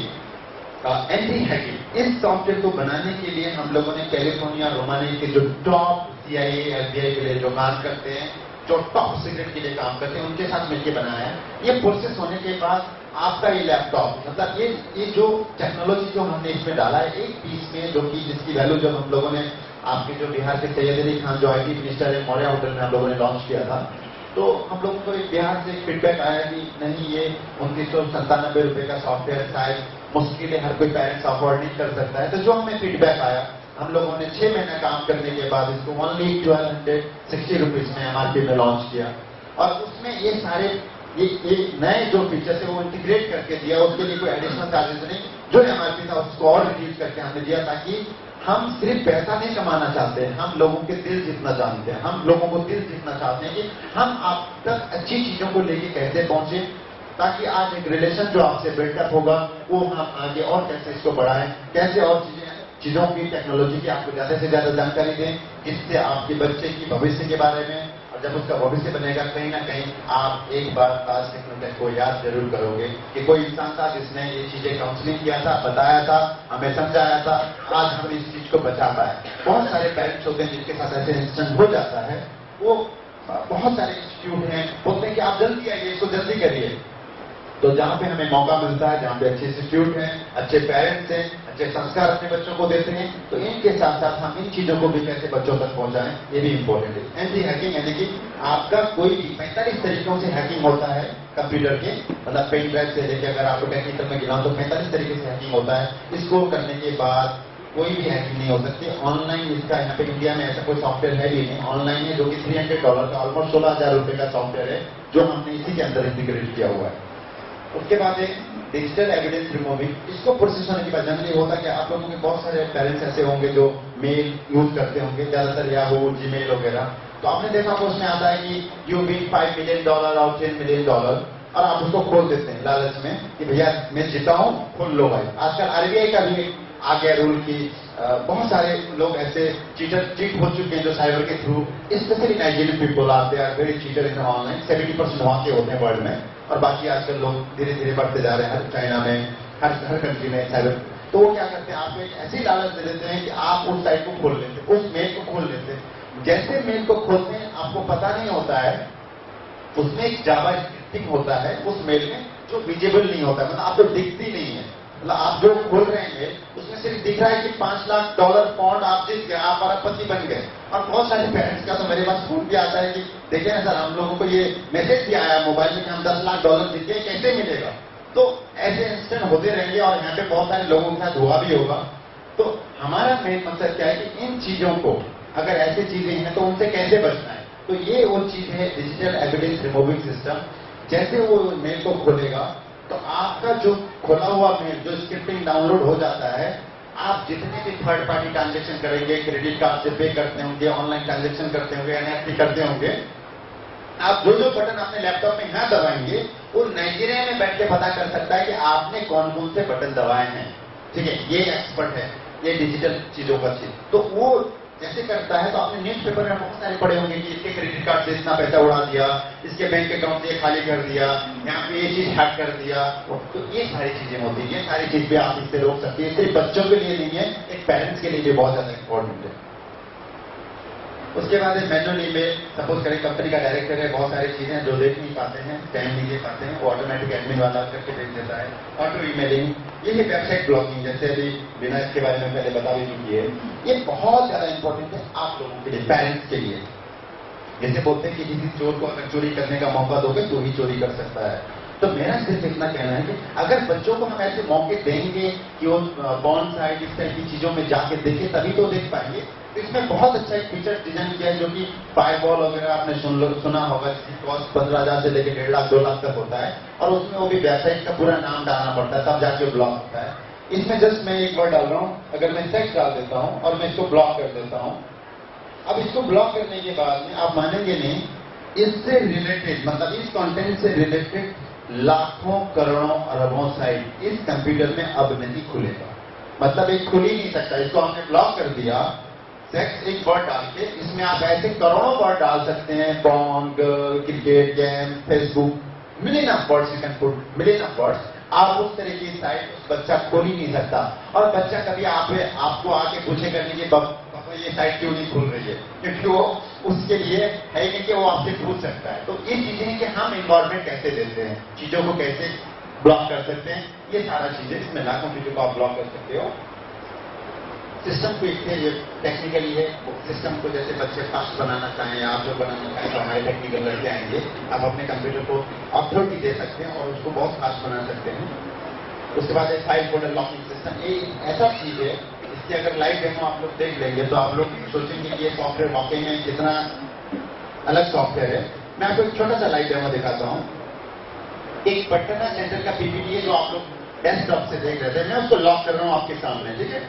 एंटी हैकिंग, इस सॉफ्टवेयर को बनाने के लिए हम लोगों ने कैलिफोर्निया रोमानी के जो टॉप CIA FBI के लिए जो काम करते हैं, जो टॉप सीक्रेट के लिए काम करते हैं, उनके साथ मिलकर बनाया है। ये प्रोसेस होने के बाद आपका ये लैपटॉप, मतलब ये जो टेक्नोलॉजी जो हमने इसमें डाला है एक पीस में, जो कि जिसकी वैल्यू जब हम लोगों ने आपके जो बिहार के सैयद अली खान जो IT मिनिस्टर है मौर्या होटल में हम लोगों ने लॉन्च किया था, तो हम लोगों को बिहार से फीडबैक आया कि नहीं, ये 2997 रुपए का सॉफ्टवेयर शायद मुश्किल है, हर कोई पेरेंट्स अफोर्ड नहीं कर सकता है। तो जो हमें फीडबैक आया, हम लोगों ने 6 महीने काम करने के बाद इसको ओनली 1260 रुपीज में MRP में लॉन्च किया और उसमें ये सारे ये नए जो फीचर्स है वो इंटीग्रेट करके दिया। उसके लिए कोई एडिशनल चार्जेस नहीं, जो MRP था उसको और रिड्यूस करके हमने दिया, ताकि हम सिर्फ पैसा नहीं कमाना चाहते हैं, हम लोगों के दिल जीतना जानते हैं, हम लोगों को दिल जीतना चाहते हैं कि हम आप तक अच्छी चीजों को लेके कैसे पहुंचे, ताकि आज एक रिलेशन जो आपसे बिल्डअप होगा वो हम आगे और कैसे इसको बढ़ाएं, कैसे और चीजों की टेक्नोलॉजी की आपको ज्यादा से ज्यादा जानकारी दें, जिससे आपके बच्चे की भविष्य के बारे में, और जब उसका भविष्य बनेगा कहीं ना कहीं आप एक बार ताज टेक्नोटेक को याद जरूर करोगे कि कोई इंसान था जिसने ये चीजें काउंसलिंग किया था, बताया था, हमें समझाया था, आज हम इस चीज को बचा पाए। बहुत सारे पेरेंट्स होते हैं जिनके साथ ऐसे इंसिडेंट हो जाता है, वो बहुत सारे इंस्टीट्यूट हैं, बोलते हैं कि आप जल्दी आइए, इसको जल्दी करिए। तो जहां पे हमें मौका मिलता है, जहां पे अच्छे इंस्टीट्यूट हैं, अच्छे पेरेंट्स हैं, अच्छे संस्कार अपने बच्चों को देते हैं, तो इनके साथ साथ हम इन चीजों को भी कैसे बच्चों तक पहुंचाएं, ये भी इंपॉर्टेंट है। एंटी हैकिंग यानी कि आपका कोई भी 45 तरीकों से हैकिंग होता है कंप्यूटर के, मतलब पेन ड्राइव से लेकर अगर आपको टेक्निकल में गिनाऊं तो 45 तरीके से हैकिंग होता है। इसको करने के बाद कोई भी हैकिंग नहीं हो सकती। ऑनलाइन इसका यहाँ पे इंडिया में ऐसा कोई सॉफ्टवेयर है भी नहीं, ऑनलाइन है, जो कि $300 का ऑलमोस्ट 16,000 रुपए का सॉफ्टवेयर है, जो हमने इसी के अंदर इंटीग्रेट किया हुआ है। उसके बाद एक डिजिटल एविडेंस रिमूविंग, इसको प्रोसेस होने के बाद जनरली होता है कि आप लोगों के बहुत सारे पेरेंट्स ऐसे होंगे जो मेल यूज करते होंगे, ज्यादातर याहू, जीमेल वगैरह, तो आपने देखा होगा उसमें आता है कि यू विन $5 मिलियन और $10 मिलियन, और आप उसको खोल देते हैं लालच में कि भैया मैं जीता हूं, खोल लो भाई। आजकल RBI का भी आ गया रूल की बहुत सारे लोग ऐसे चीट हो चुके हैं जो साइबर के थ्रू, स्पेशली नाइजीरियन पीपल आते हैं वेरी चीटर इन ऑनलाइन, 70% वहां के होते हैं वर्ल्ड में, और बाकी आजकल लोग धीरे धीरे बढ़ते जा रहे हैं, हर चाइना में, हर कंट्री में साइबर। तो वो क्या करते हैं, आपको एक ऐसी लालच दे देते हैं कि आप उस साइट को खोल लेते, उस मेल को खोल लेते हैं। जैसे मेल को खोलते हैं आपको पता नहीं होता है, उसमें एक जावा स्क्रिप्टिंग होता है उस मेल में जो विजिबल नहीं होता, मतलब आपको दिखती नहीं है, मतलब आप जो खोल रहे हैं उसमें सिर्फ दिख रहा है कि $5 लाख पॉन्ड आप जीत गए, आप अरबपति बन गए। और बहुत सारे पेरेंट्स का तो मेरे पास फोन भी आता है कि देखिए ना सर, हम लोगों को ये मैसेज भी आया मोबाइल में कि हम $10 लाख जीत गए, कैसे मिलेगा। तो ऐसे इंसिडेंट होते रहेंगे और यहाँ पे बहुत सारे लोगों के साथ हुआ भी होगा। तो हमारा मेन मकसद क्या है कि इन चीजों को, अगर ऐसी चीजें हैं तो उनसे कैसे बचना है। तो ये वो चीज है डिजिटल एविडेंस रिमूविंग सिस्टम। जैसे वो मेल को खोलेगा तो आपका जो खोला हुआ मेल, जो स्क्रिप्टिंग डाउनलोड हो जाता है, आप जितने भी थर्ड पार्टी ट्रांजेक्शन करेंगे, क्रेडिट कार्ड से पे करते होंगे, ऑनलाइन ट्रांजेक्शन करते होंगे, NFT करते होंगे, आप जो जो बटन अपने लैपटॉप में यहाँ दबाएंगे वो नाइजीरिया में बैठ के पता कर सकता है कि आपने कौन कौन से बटन दबाए हैं। ठीक है, ये एक्सपर्ट है, ये डिजिटल चीजों का चीज। तो वो जैसे करता है तो आपने न्यूज़पेपर में बहुत सारे पढ़े होंगे कि इसके क्रेडिट कार्ड से इतना पैसा उड़ा दिया, इसके बैंक अकाउंट से खाली कर दिया, यहाँ पे ये चीज हैक कर दिया। तो ये सारी चीजें होती है, ये सारी चीज भी आप इससे रोक सकते हैं। सिर्फ बच्चों के लिए नहीं है, एक पेरेंट्स के लिए भी बहुत ज्यादा इंपॉर्टेंट है। उसके बाद मैनुअल ईमेल, सपोज करें कंपनी का डायरेक्टर है, बहुत सारी चीजें जो देख नहीं पाते हैं, टाइम नहीं दे पाते हैं, वो ऑटोमेटिक एडमिन वाला करके भेज देता है। ऑटो ईमेलिंग, ये है वेबसाइट ब्लॉकिंग, जैसे अभी बिना इसके बारे में पहले बता भी चुकी है। ये बहुत ज्यादा इंपॉर्टेंट है आप लोगों के लिए, पेरेंट्स के लिए। जैसे बोलते हैं कि किसी चोर को अगर चोरी करने का मौका दोगे तो ही चोरी कर सकता है, तो मेरा सिर्फ इतना कहना है कि अगर बच्चों को हम ऐसे मौके देंगे कि वो बॉर्न साइड इस तरह की चीजों में जाके देखें तभी तो देख पाएंगे। तो इसमें बहुत अच्छा एक फीचर डिजाइन किया है जो कि फायरवॉल वगैरह आपने सुना होगा, जिसकी कॉस्ट 15,000 से लेकर 1.5 लाख 2 लाख तक होता है और उसमें वो भी वेबसाइट का पूरा नाम डालना पड़ता है तब जाके ब्लॉक होता है। इसमें जस्ट मैं एक बार डाल रहा हूं, अगर मैं सेक्स डाल देता हूं और मैं इसको ब्लॉक कर देता हूं, अब इसको ब्लॉक करने के बाद में आप मानेंगे नहीं, इससे रिलेटेड मतलब इस कंटेंट से रिलेटेड लाखों करोड़ों अरबों साइट इस कंप्यूटर में अब नहीं खुलेगा। मतलब एक खुल ही नहीं सकता। इसको हमने ब्लॉक कर दिया, सेक्स एक वर्ड डाल के, इसमें आप ऐसे करोड़ों वर्ड डाल सकते हैं, porn, girl, cricket, game, Facebook, million of words you can put, million of words. आप उस तरह की साइट बच्चा खोल ही नहीं सकता और बच्चा कभी आपको आके पूछेगा नहीं कि पापा ये साइट क्यों नहीं खुल रही है, क्योंकि वो उसके लिए है नहीं कि वो आपसे पूछ सकता है। तो ये चीजें कि हम इन्वायरमेंट कैसे देते हैं, चीजों को कैसे ब्लॉक कर सकते हैं, ये सारा चीजें इसमें लाखों चीजों को आप ब्लॉक कर सकते हो। सिस्टम को एक ये टेक्निकली है, सिस्टम को जैसे बच्चे फास्ट बनाना चाहें या आप जो बनाना चाहें तो हमारे टेक्निकल लड़के आएंगे, आप अपने कंप्यूटर को अथॉरिटी दे सकते हैं और उसको बहुत फास्ट बना सकते हैं। उसके बाद एक फाइल फोल्डर लॉकिंग सिस्टम, ये ऐसा चीज है इसकी अगर लाइव डेमो आप लोग देख लेंगे तो आप लोग सोचेंगे कि ये सॉफ्टवेयर वाकई में कितना अलग सॉफ्टवेयर है। मैं आपको एक छोटा सा लाइव डेमो दिखाता हूँ। एक पटना सेंटर का पीपीटी है जो आप लोग डेस्कटॉप से देख रहे थे, मैं उसको लॉक कर रहा हूँ आपके सामने, ठीक है।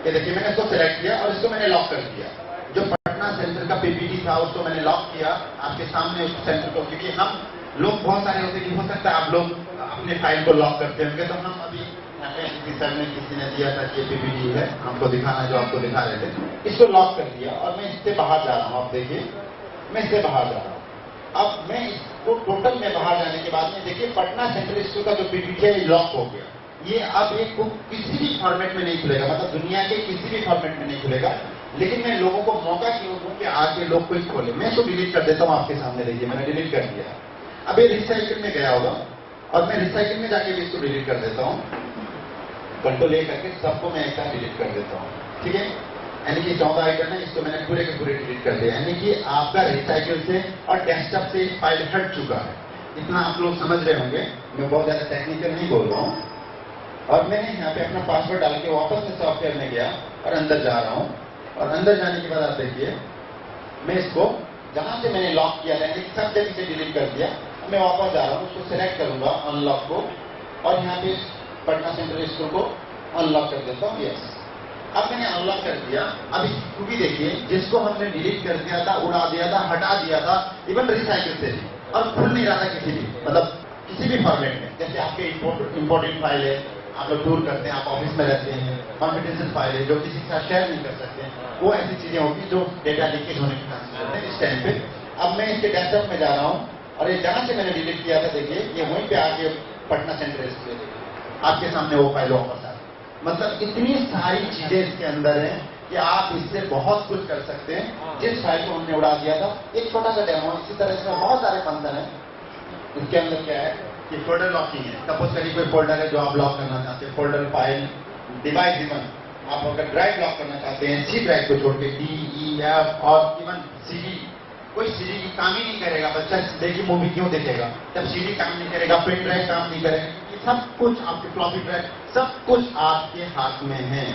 ये देखिए मैंने इसको सिलेक्ट किया और इसको मैंने लॉक कर दिया। जो पटना सेंटर का पीपीटी था उसको मैंने लॉक किया आपके सामने उस सेंटर को, क्योंकि हम लोग बहुत सारे होते कि हो सकता है आप लोग अपने फाइल को लॉक करते होंगे, तो हम अभी यहाँ पे सर ने किसी ने दिया था कि ये पीपीटी है हमको दिखाना, जो आपको दिखा रहे थे, इसको लॉक कर दिया और मैं इससे बाहर जा रहा हूँ। आप देखिए मैं इससे बाहर जा रहा हूँ। अब मैं इसको टोटल में बाहर जाने के बाद में देखिए पटना सेंट्रल स्कूल का जो पीपीटी है लॉक हो गया। ये अब एक किसी भी फॉर्मेट में नहीं खुलेगा, मतलब दुनिया के किसी भी फॉर्मेट में नहीं खुलेगा। लेकिन मैं लोगों को मौका क्यों दूं कि आगे लोग कुछ खोले। मैं इसको डिलीट कर देता हूं आपके सामने, देखिए मैंने डिलीट कर दिया। अब ये रिसाइकिल में गया होगा और मैं रिसाइकिल में जाके भी इसको डिलीट कर देता हूं। कंट्रोल ए करके सबको मैं एक साथ डिलीट कर देता हूं, ठीक है। यानी कि 14 आइटम है, इसको मैंने पूरे के पूरे डिलीट कर दिया। यानी कि आपका रिसाइकिल से और डेस्कटॉप से फाइल हट चुका है। इतना आप लोग समझ रहे होंगे, मैं बहुत ज्यादा टेक्निकल नहीं बोल रहा हूं। और मैंने यहाँ पे अपना पासवर्ड डाल के वापस से सॉफ्टवेयर में गया और अंदर जा रहा हूँ। और अंदर जाने के बाद आप देखिए मैं इसको जहां से मैंने लॉक किया था सब जगह से डिलीट कर दिया। मैं वापस जा रहा हूँ, उसको सिलेक्ट करूंगा अनलॉक को और यहाँ पे पटना सेंट्रल स्कूल को अनलॉक कर देता हूँ। यस, अब मैंने अनलॉक कर दिया। अब इसको भी देखिए, जिसको हमने डिलीट कर दिया था, उड़ा दिया था, हटा दिया था, इवन रिसाइकिल से भी, और खुल नहीं रहा था किसी भी, मतलब किसी भी फॉर्मेट में। जैसे आपके इंपोर्टेंट फाइल है, आप लोग टूर करते हैं, आप ऑफिस में रहते हैं, कॉन्फिडेंशियल फाइल है जो किसी के साथ शेयर नहीं कर सकते हैं, वो ऐसी चीजें होगी जो डेटा लीकेज होने के चांसेस होते हैं इस टाइम पे। अब मैं इसके डेस्कटॉप में जा रहा हूँ और ये जहां से मैंने डिलीट किया था देखिए ये वहीं पे आके पटना सेंट्रल स्कूल आपके सामने वो फाइल वापस आ। मतलब इतनी सारी चीजें इसके अंदर हैं कि आप इससे बहुत कुछ कर सकते हैं। जिस फाइल को हमने उड़ा दिया था, एक छोटा सा डेमो, इसी तरह से बहुत सारे फंक्शन है। इसके अंदर क्या है कि फोल्डर लॉकिंग है। सपोज करिए कोई फोल्डर है जो आप लॉक करना चाहते हैं, फोल्डर, फाइल, डिवाइस, इवन आप अगर ड्राइव लॉक करना चाहते हैं, सी ड्राइव को छोड़ के डी, ई, एफ और इवन सीडी, कोई सीडी की काम ही नहीं करेगा। बच्चा देखिए मूवी क्यों देखेगा जब सीडी काम नहीं करेगा, पेन ड्राइव काम नहीं करेगा, सब कुछ आपके फ्लॉपी ड्राइव, सब कुछ आपके हाथ में है।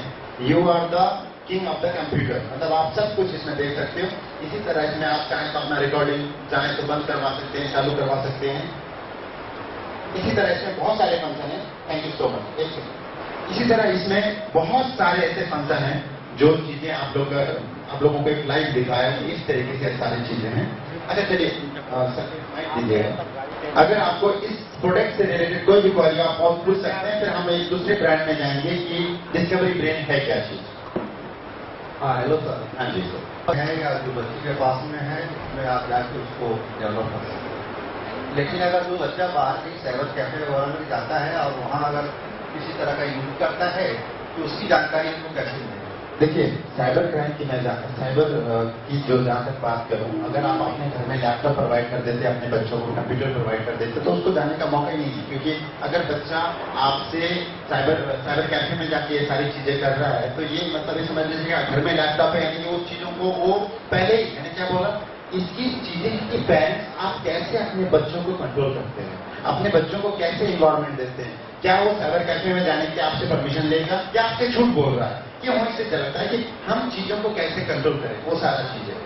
You are the king of the computer, मतलब आप सब कुछ इसमें देख सकते हो। इसी तरह इसमें आप चाहें तो अपना रिकॉर्डिंग चाहें तो बंद करवा सकते हैं, चालू करवा सकते हैं। इसी तरह इसमें बहुत सारे फंक्शन हैं। Thank you so much. इसी तरह इसमें बहुत सारे ऐसे फंक्शन हैं जो चीजें आप लोगों को एक लाइव दिखाया कि इस तरीके से सारी चीजें हैं। अच्छा चलिए दीजिएगा। अगर आपको इस प्रोडक्ट से रिलेटेड कोई भी क्वेरी आप और पूछ सकते हैं, फिर हम एक दूसरे ब्रांड में जाएंगे कि डिस्कवरी ब्रेन है क्या चीज। हाँ हेलो सर। हाँ जी सर। है या जो बच्चे के पास में है उसमें आप जाके उसको डेवलप कर सकते हैं। लेकिन अगर जो बच्चा बाहर कहीं साइबर कैफे वगैरह में जाता है और वहाँ अगर किसी तरह का यूज करता है तो उसकी जानकारी उसको कैसे मिलेगी? देखिए साइबर क्राइम की मैं साइबर की जो जहाँ तक बात करूँ, अगर आप अपने घर में लैपटॉप प्रोवाइड कर देते, अपने बच्चों को कंप्यूटर प्रोवाइड कर देते, तो उसको जाने का मौका ही नहीं है। क्योंकि अगर बच्चा आपसे साइबर कैफे में जाके ये सारी चीजें कर रहा है तो ये मतलब ये समझ लीजिएगा घर में लैपटॉप है, यानी उस चीजों को वो पहले ही, मैंने क्या बोला, इसकी चीजें कि पेरेंट्स आप कैसे अपने बच्चों को कंट्रोल करते हैं, अपने बच्चों को कैसे इन्वायरमेंट देते हैं। क्या वो साइबर कैफे में जाने के लिए आपसे परमिशन लेगा या आपसे झूठ बोल रहा है, क्यों इससे चलता है कि हम चीजों को कैसे कंट्रोल करें, वो सारा चीजें।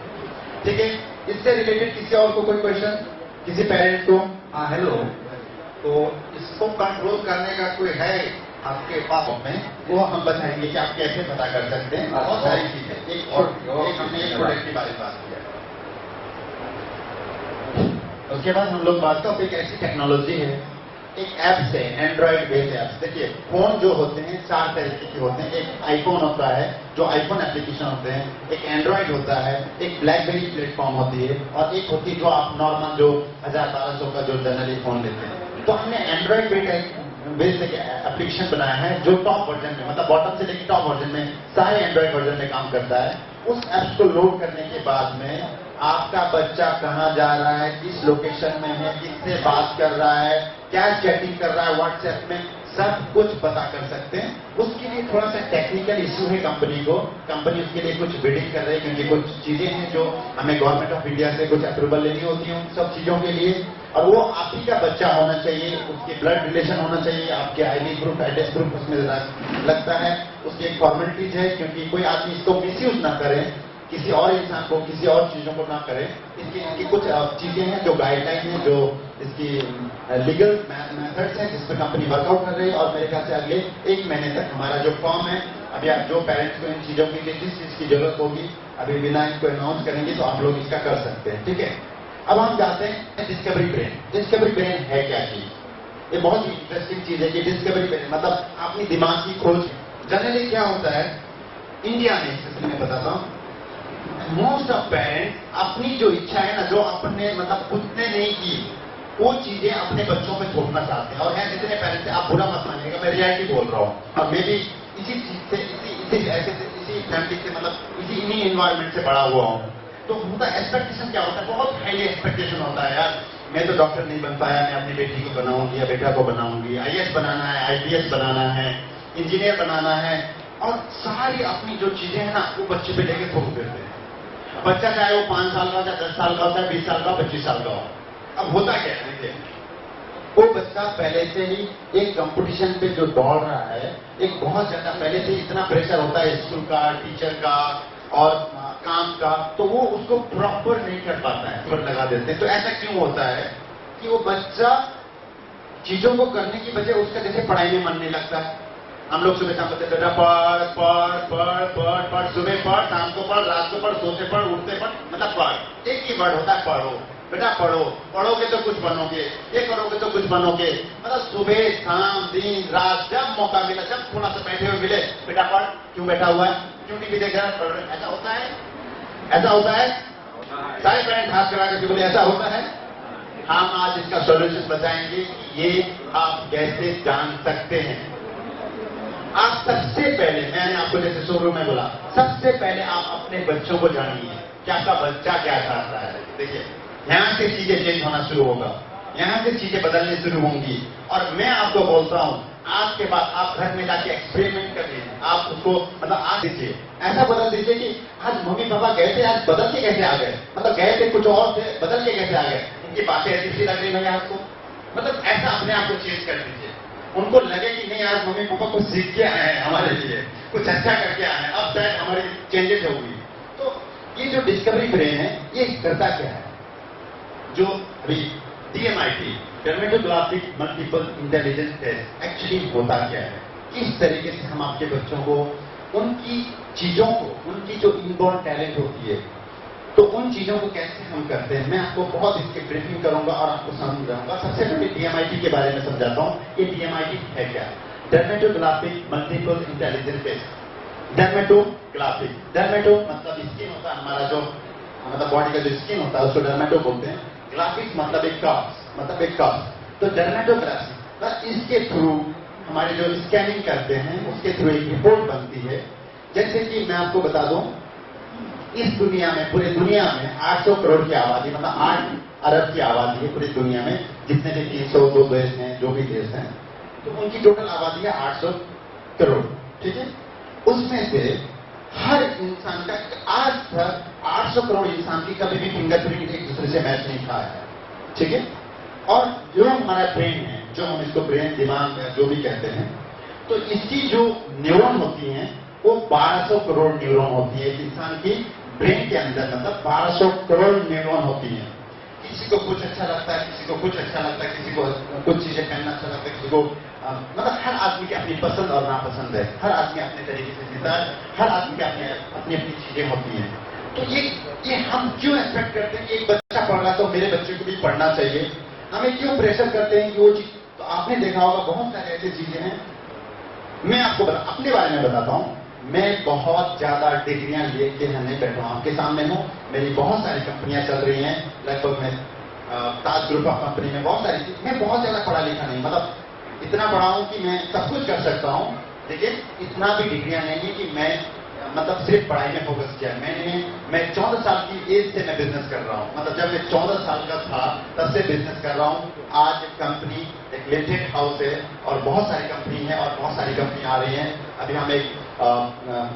ठीक है, इससे रिलेटेड किसी और को कोई क्वेश्चन, किसी पेरेंट को? हाँ हेलो, तो इसको कंट्रोल करने का कोई है आपके पास में? वो हम बताएंगे कि आप कैसे पता कर सकते हैं। बहुत सारी चीजें, हमने एक प्रोडक्ट के बारे में बात किया। उसके बाद हम लोग बात करते हैं एक ऐसी टेक्नोलॉजी है, एक ऐप्स है, एंड्रॉइड बेस्ड ऐप्स। देखिए फोन जो होते हैं 4 तरीके के होते हैं। एक आईफोन होता है, जो आईफोन एप्लीकेशन होते हैं, एक एंड्रॉइड होता है, एक ब्लैकबेरी प्लेटफॉर्म होती है, और एक होती है जो आप नॉर्मल जो 1000-1200 का जो जनरली फोन लेते हैं। तो हमने एंड्रॉइड बेस्ड एक एप्लीकेशन बनाया है जो टॉप वर्जन में, मतलब बॉटम से लेकर टॉप वर्जन में सारे एंड्रॉइड वर्जन में काम करता है। उस ऐप्स को लोड करने के बाद में आपका बच्चा कहां जा रहा है, किस लोकेशन में है, किससे बात कर रहा है, क्या चैटिंग कर रहा है व्हाट्सएप में, सब कुछ पता कर सकते हैं। उसके लिए थोड़ा सा टेक्निकल इश्यू है कंपनी को, कंपनी उसके लिए कुछ बिडिंग कर रही है, क्योंकि कुछ चीजें हैं जो हमें गवर्नमेंट ऑफ इंडिया से कुछ अप्रूवल लेनी होती है उन सब चीजों के लिए। और वो आप ही का बच्चा होना चाहिए, उसके ब्लड रिलेशन होना चाहिए, आपके आईडी ग्रुप, एड्रेस ग्रुप उसमें लगता है। उसकी एक फॉर्मेलिटीज है, क्योंकि कोई आदमी इसको मिसयूज ना करे, किसी और इंसान को, किसी और चीजों को ना करे। इसकी कुछ चीजें हैं जो गाइडलाइन है, जो इसकी लीगल मेथड्स हैं जिस पर कंपनी वर्कआउट कर रही है। और मेरे ख्याल से अगले 1 महीने तक हमारा जो फॉर्म है, अभी आप जो पेरेंट्स को इन चीजों की जिस चीज की जरूरत होगी, अभी बिना इनको अनाउंस करेंगे तो आप लोग इसका कर सकते हैं। ठीक है, अब हम जाते हैं डिस्कवरी ब्रेन। डिस्कवरी ब्रेन है क्या चीज? ये बहुत ही इंटरेस्टिंग चीज है कि डिस्कवरी ब्रेन मतलब अपनी दिमाग की खोज। जनरली क्या होता है इंडिया में, स्पेशली मैं बताता हूँ, मोस्ट ऑफ पेरेंट्स अपनी जो इच्छा है ना, जो अपने मतलब खुद ने नहीं की, वो चीजें अपने बच्चों पे थोपना चाहते हैं। और है जितने पेरेंट्स, आप बुरा मत मानिएगा, मैं रियलिटी बोल रहा हूँ। और मैं भी इसी चीज से, इसी फैमिली से, मतलब इन्हीं एनवायरमेंट से बड़ा हुआ हूँ। तो उनका एक्सपेक्टेशन क्या होता है, बहुत हाई एक्सपेक्टेशन होता है। यार मैं तो डॉक्टर नहीं बन पाया, मैं अपनी बेटी को बनाऊंगी या बेटा को बनाऊंगी, IAS बनाना है, IPS बनाना है, इंजीनियर बनाना है, और सारी अपनी जो चीजें हैं ना वो बच्चे पे लेके थोप देते हैं। बच्चा चाहे वो 5 साल का, चाहे 10 साल का होता है, 20 साल का, 25 साल का हो। अब होता क्या है, देखिए वो बच्चा पहले से ही एक कंपटीशन पे जो दौड़ रहा है, एक बहुत ज्यादा पहले से इतना प्रेशर होता है स्कूल का, टीचर का और काम का, तो वो उसको प्रॉपर नहीं कर पाता है, पर लगा देते हैं। तो ऐसा क्यों होता है कि वो बच्चा चीजों को करने की बजाय उसका जैसे पढ़ाई में मन नहीं लगता है। हम लोग सुबह शाम कहते बेटा पढ़ पढ़ पढ़ पढ़ पढ़, सुबह पढ़, शाम को पढ़, रात को पढ़, सोते पढ़, उठते पढ़, मतलब पढ़। एक ही वर्ड होता है पढ़ो बेटा, पढ़ो, पढ़ोगे तो कुछ बनोगे, ये करोगे तो कुछ बनोगे। मतलब सुबह शाम दिन रात जब मौका मिला, जब थोड़ा सा बैठे हुए मिले, बेटा पढ़, क्यों बैठा हुआ है, क्यों टीवी देख रहा है, पढ़ रहे। ऐसा होता है, ऐसा होता है। सारे पेरेंट्स हाथ करा करके बोले ऐसा होता है। हम आज इसका सॉल्यूशन बताएंगे, ये आप कैसे जान सकते हैं। आप सबसे पहले, मैंने आपको जैसे शुरू में बोला, सबसे पहले आप अपने बच्चों को जानिए कि आपका बच्चा क्या चाहता है। देखिए यहां से चीजें चेंज होना शुरू होगा, यहां से चीजें बदलने शुरू होंगी। और मैं आपको बोलता हूं, आज के बाद आप घर में जाके एक्सपेरिमेंट कर लीजिए। आप उसको मतलब आज दीजिए, ऐसा बदल दीजिए कि आज मम्मी पापा गए थे, आज बदल के कैसे आ गए, मतलब गए थे कुछ और थे, बदल के कैसे आ गए, उनकी बातें ऐसी सी लग रही है आपको, मतलब ऐसा अपने आप को चेंज कर दीजिए। उनको लगे कि नहीं आज मम्मी पापा कुछ सीख के आए हैं, हमारे लिए कुछ अच्छा करके आए हैं, अब शायद हमारी चेंजेस होगी। तो ये जो डिस्कवरी ब्रेन है, ये करता क्या है, जो अभी DMIT, dermatoglyphic multiple intelligence test, actually होता क्या है, किस तरीके से हम आपके बच्चों को उनकी चीजों को, उनकी जो इनबॉर्न टैलेंट होती है, तो उन चीजों को कैसे हम करते हैं, मैं आपको बहुत इसकी ब्रीफिंग करूंगा और आपको समझाऊंगा। सबसे पहले DMIT के बारे में समझाता हूं कि DMIT है क्या। डर्मेटोग्राफिक मल्टीपल इंटेलिजेंस टेस्ट। डर्मेटोग्राफिक, डर्मेटो मतलब स्किन होता है हमारा, जो मतलब बॉडी का जो स्किन होता है उसको डर्मेटो बोलते हैं। ग्राफिक्स मतलब एक कर्व्स, मतलब एक कर्व्स। तो डर्मेटोग्राफी, इसके थ्रू हमारे जो स्कैनिंग करते हैं उसके थ्रू एक रिपोर्ट बनती है। जैसे कि मैं आपको बता दूं, इस दुनिया में, पूरे दुनिया में 800 करोड़ की आबादी, मतलब 8 अरब की आबादी है पूरी दुनिया में, जितने भी 302 देश हैं, जो भी देश हैं, तो उनकी टोटल आबादी है 800 करोड़। ठीक है, उसमें से हर इंसान का आज तक 800 करोड़ इंसान की कभी भी फिंगरप्रिंट एक दूसरे से मैच नहीं खाया है, ठीक है। और जो हमारा ब्रेन है, जो हम इसको ब्रेन, दिमाग या जो भी कहते हैं, तो इसकी जो न्यूरॉन होती हैं वो 1200 करोड़ न्यूरॉन होती है इंसान की ब्रेन के अंदर, मतलब 1200 करोड़ न्यूरॉन होती हैं। किसी को कुछ अच्छा लगता है, किसी को कुछ अच्छा लगता है, किसी को कुछ चीजें पहनना अच्छा लगता है, किसी को मतलब हर आदमी की अपनी पसंद और नापसंद है, हर आदमी अपने तरीके से जीता है, हर आदमी की अपनी अपनी चीजें होती हैं। तो ये हम क्यों एक्सपेक्ट करते हैं कि एक बच्चा पढ़ रहा है तो मेरे बच्चे को भी पढ़ना चाहिए, हमें क्यों प्रेशर करते हैं कि वो चीज। तो आपने देखा होगा बहुत सारी ऐसी चीजें हैं, मैं आपको अपने बारे में बताता हूं। मैं बहुत ज्यादा डिग्रियां लेके नहीं बैठा हूं, आपके सामने हूं, मेरी बहुत सारी कंपनियां चल रही हैं, लगभग मैं ताज ग्रुप ऑफ कंपनी में बहुत सारी चीज, मैं बहुत ज्यादा पढ़ा लिखा नहीं, मतलब इतना पढ़ा हूं कि मैं सब कुछ कर सकता हूं, लेकिन इतना भी डिग्रियां नहीं है कि मैं मतलब सिर्फ पढ़ाई में फोकस किया। मैं 14 साल की एज से मैं बिजनेस कर रहा हूं, मतलब जब मैं 14 साल का था तब से बिजनेस कर रहा हूं। आज कंपनी एक लिमिटेड हाउस है और बहुत सारी कंपनी है और बहुत सारी कंपनी आ रही हैं। अभी हम एक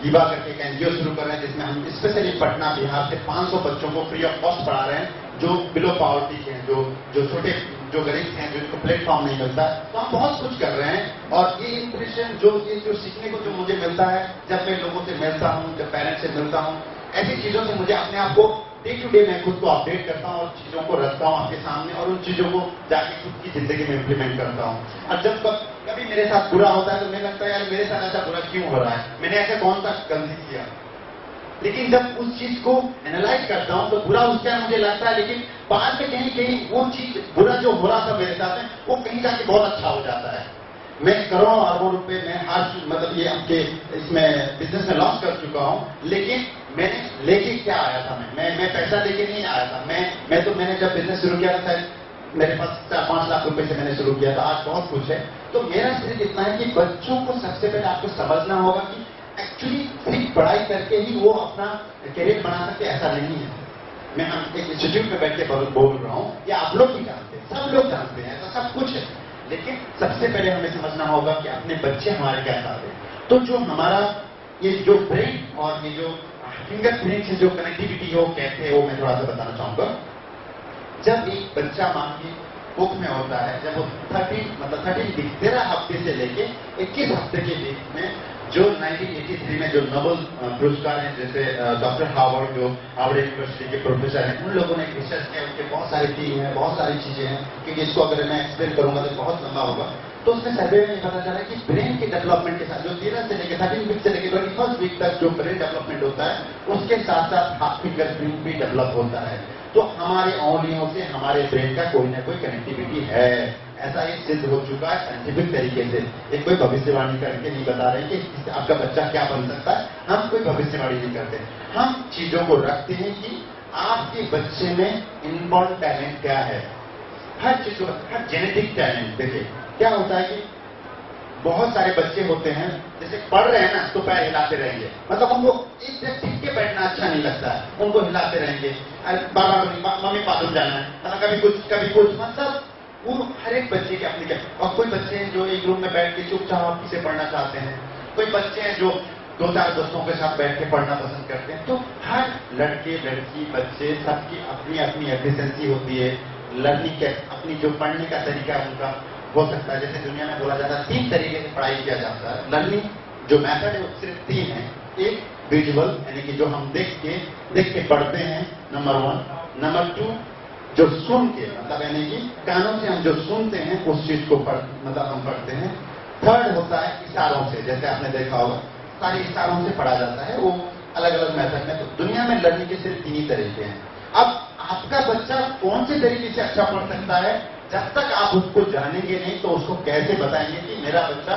गीबा करके एक एनजीओ शुरू कर रहे हैं जिसमें हम स्पेशली पटना बिहार से 500 बच्चों को फ्री ऑफ कॉस्ट पढ़ा रहे हैं, जो बिलो पॉवर्टी के हैं, जो छोटे, जो गरीब हैं, जिनको प्लेटफॉर्म नहीं मिलता। तो हम बहुत कुछ कर रहे हैं और ये इंप्रेशन जो सीखने को जो मुझे मिलता है जब मैं लोगों से मिलता हूं, जब पेरेंट्स से मिलता हूं, ऐसी चीजों से मुझे अपने आप को डे टू डे मैं खुद को अपडेट करता हूं और चीजों को रखता हूं आपके सामने और उन चीजों को जाके खुद की जिंदगी में इम्प्लीमेंट करता हूं। और जब कभी मेरे साथ बुरा होता है तो मुझे लगता है यार मेरे साथ ऐसा बुरा क्यों हो रहा है, मैंने ऐसा कौन सा गलती किया। लेकिन जब उस चीज को एनालाइज करता हूं तो बुरा उस टाइम मुझे लगता है, लेकिन बाद में कहीं वो चीज बुरा जो हो रहा था मेरे साथ में वो कहीं जाके बहुत अच्छा हो जाता है। मैं करोड़ों अरबों रुपए मैं हर मतलब ये आपके इसमें बिजनेस में लॉस कर चुका हूं, लेकिन मैंने लेके क्या आया था, मैं पैसा लेके नहीं आया था। मैंने जब बिजनेस शुरू किया था मेरे पास 4-5 लाख रुपए से मैंने शुरू किया था, आज बहुत कुछ है। तो मेरा सिर्फ इतना है कि बच्चों को सबसे पहले आपको समझना होगा कि एक्चुअली सिर्फ पढ़ाई करके ही वो अपना करियर बना सकते, ऐसा नहीं है। मैं हम एक इंस्टीट्यूट में बैठ के बोल रहा हूं, या आप लोग भी जानते हैं, सब लोग जानते हैं, ऐसा सब कुछ है, लेकिन सबसे पहले हमें समझना होगा कि अपने बच्चे हमारे क्या चाहते हैं। तो जो हमारा ये जो ब्रेन और ये जो फिंगरप्रिंट से जो कनेक्टिविटी हो कहते हैं, वो मैं थोड़ा सा बताना चाहूंगा। जब एक बच्चा मां की कोख में होता है, जब वो 13 हफ्ते से लेके 21 हफ्ते के बीच में, जो 1983 में जो नोबेल पुरस्कार हैं, जैसे डॉक्टर हार्वर्ड, जो हार्वर्ड यूनिवर्सिटी के प्रोफेसर हैं, उन लोगों ने रिसर्च किया, उनके बहुत सारी टीम है, बहुत सारी चीजें हैं, क्योंकि इसको अगर मैं एक्सप्लेन करूंगा तो बहुत लंबा होगा। तो उसमें सर्वे में पता चला कि ब्रेन के डेवलपमेंट के साथ जो 13 से लेकर 13 वीक से लेकर 21 वीक तक जो ब्रेन डेवलपमेंट होता है, उसके साथ साथ हाथ फिंगरप्रिंट भी डेवलप होता है। तो हमारे उंगलियों से हमारे ब्रेन का कोई ना कोई कनेक्टिविटी है, ऐसा ये सिद्ध हो चुका है साइंटिफिक तरीके से। एक कोई भविष्यवाणी करके नहीं बता रहे कि आपका बच्चा क्या बन सकता है, हम कोई भविष्यवाणी नहीं करते, हम चीजों को रखते हैं कि आपके बच्चे में इनबॉर्न टैलेंट क्या है। हर चीज को, हर जेनेटिक टैलेंट, देखिए क्या होता है कि बहुत सारे बच्चे होते हैं, जैसे पढ़ रहे हैं ना तो पैर हिलाते रहेंगे, मतलब उनको एक जगह टिक के बैठना अच्छा नहीं लगता है, उनको हिलाते रहेंगे, बार मम्मी बाथरूम जाना है, मतलब कभी कुछ, मतलब वो हर एक बच्चे के अपने क्या। और कोई बच्चे हैं जो एक रूम में बैठ के चुपचाप से पढ़ना चाहते हैं, कोई बच्चे हैं जो 2-4 दोस्तों के साथ बैठ के पढ़ना पसंद करते हैं। तो हर लड़के लड़की बच्चे सबकी अपनी अपनी एफिशिएंसी होती है, लर्निंग के अपनी जो पढ़ने का तरीका उनका हो सकता है। जैसे दुनिया में बोला जाता है 3 तरीके से पढ़ाई किया जाता है। लर्निंग जो मेथड है वो सिर्फ 3 है। एक विजुअल, यानी कि जो हम देख के पढ़ते हैं, नंबर 1। नंबर 2 जो सुन के, मतलब यानी कि कानों से हम जो सुनते हैं उस चीज को मतलब हम पढ़ते हैं। 3rd होता है इशारों से, जैसे आपने देखा होगा सारे इशारों से पढ़ा जाता है, वो अलग अलग मेथड में। तो दुनिया में लर्निंग के सिर्फ 3 ही तरीके हैं। अब आपका बच्चा कौन से तरीके से अच्छा पढ़ सकता है, जब तक आप उसको जानेंगे नहीं तो उसको कैसे बताएंगे कि मेरा बच्चा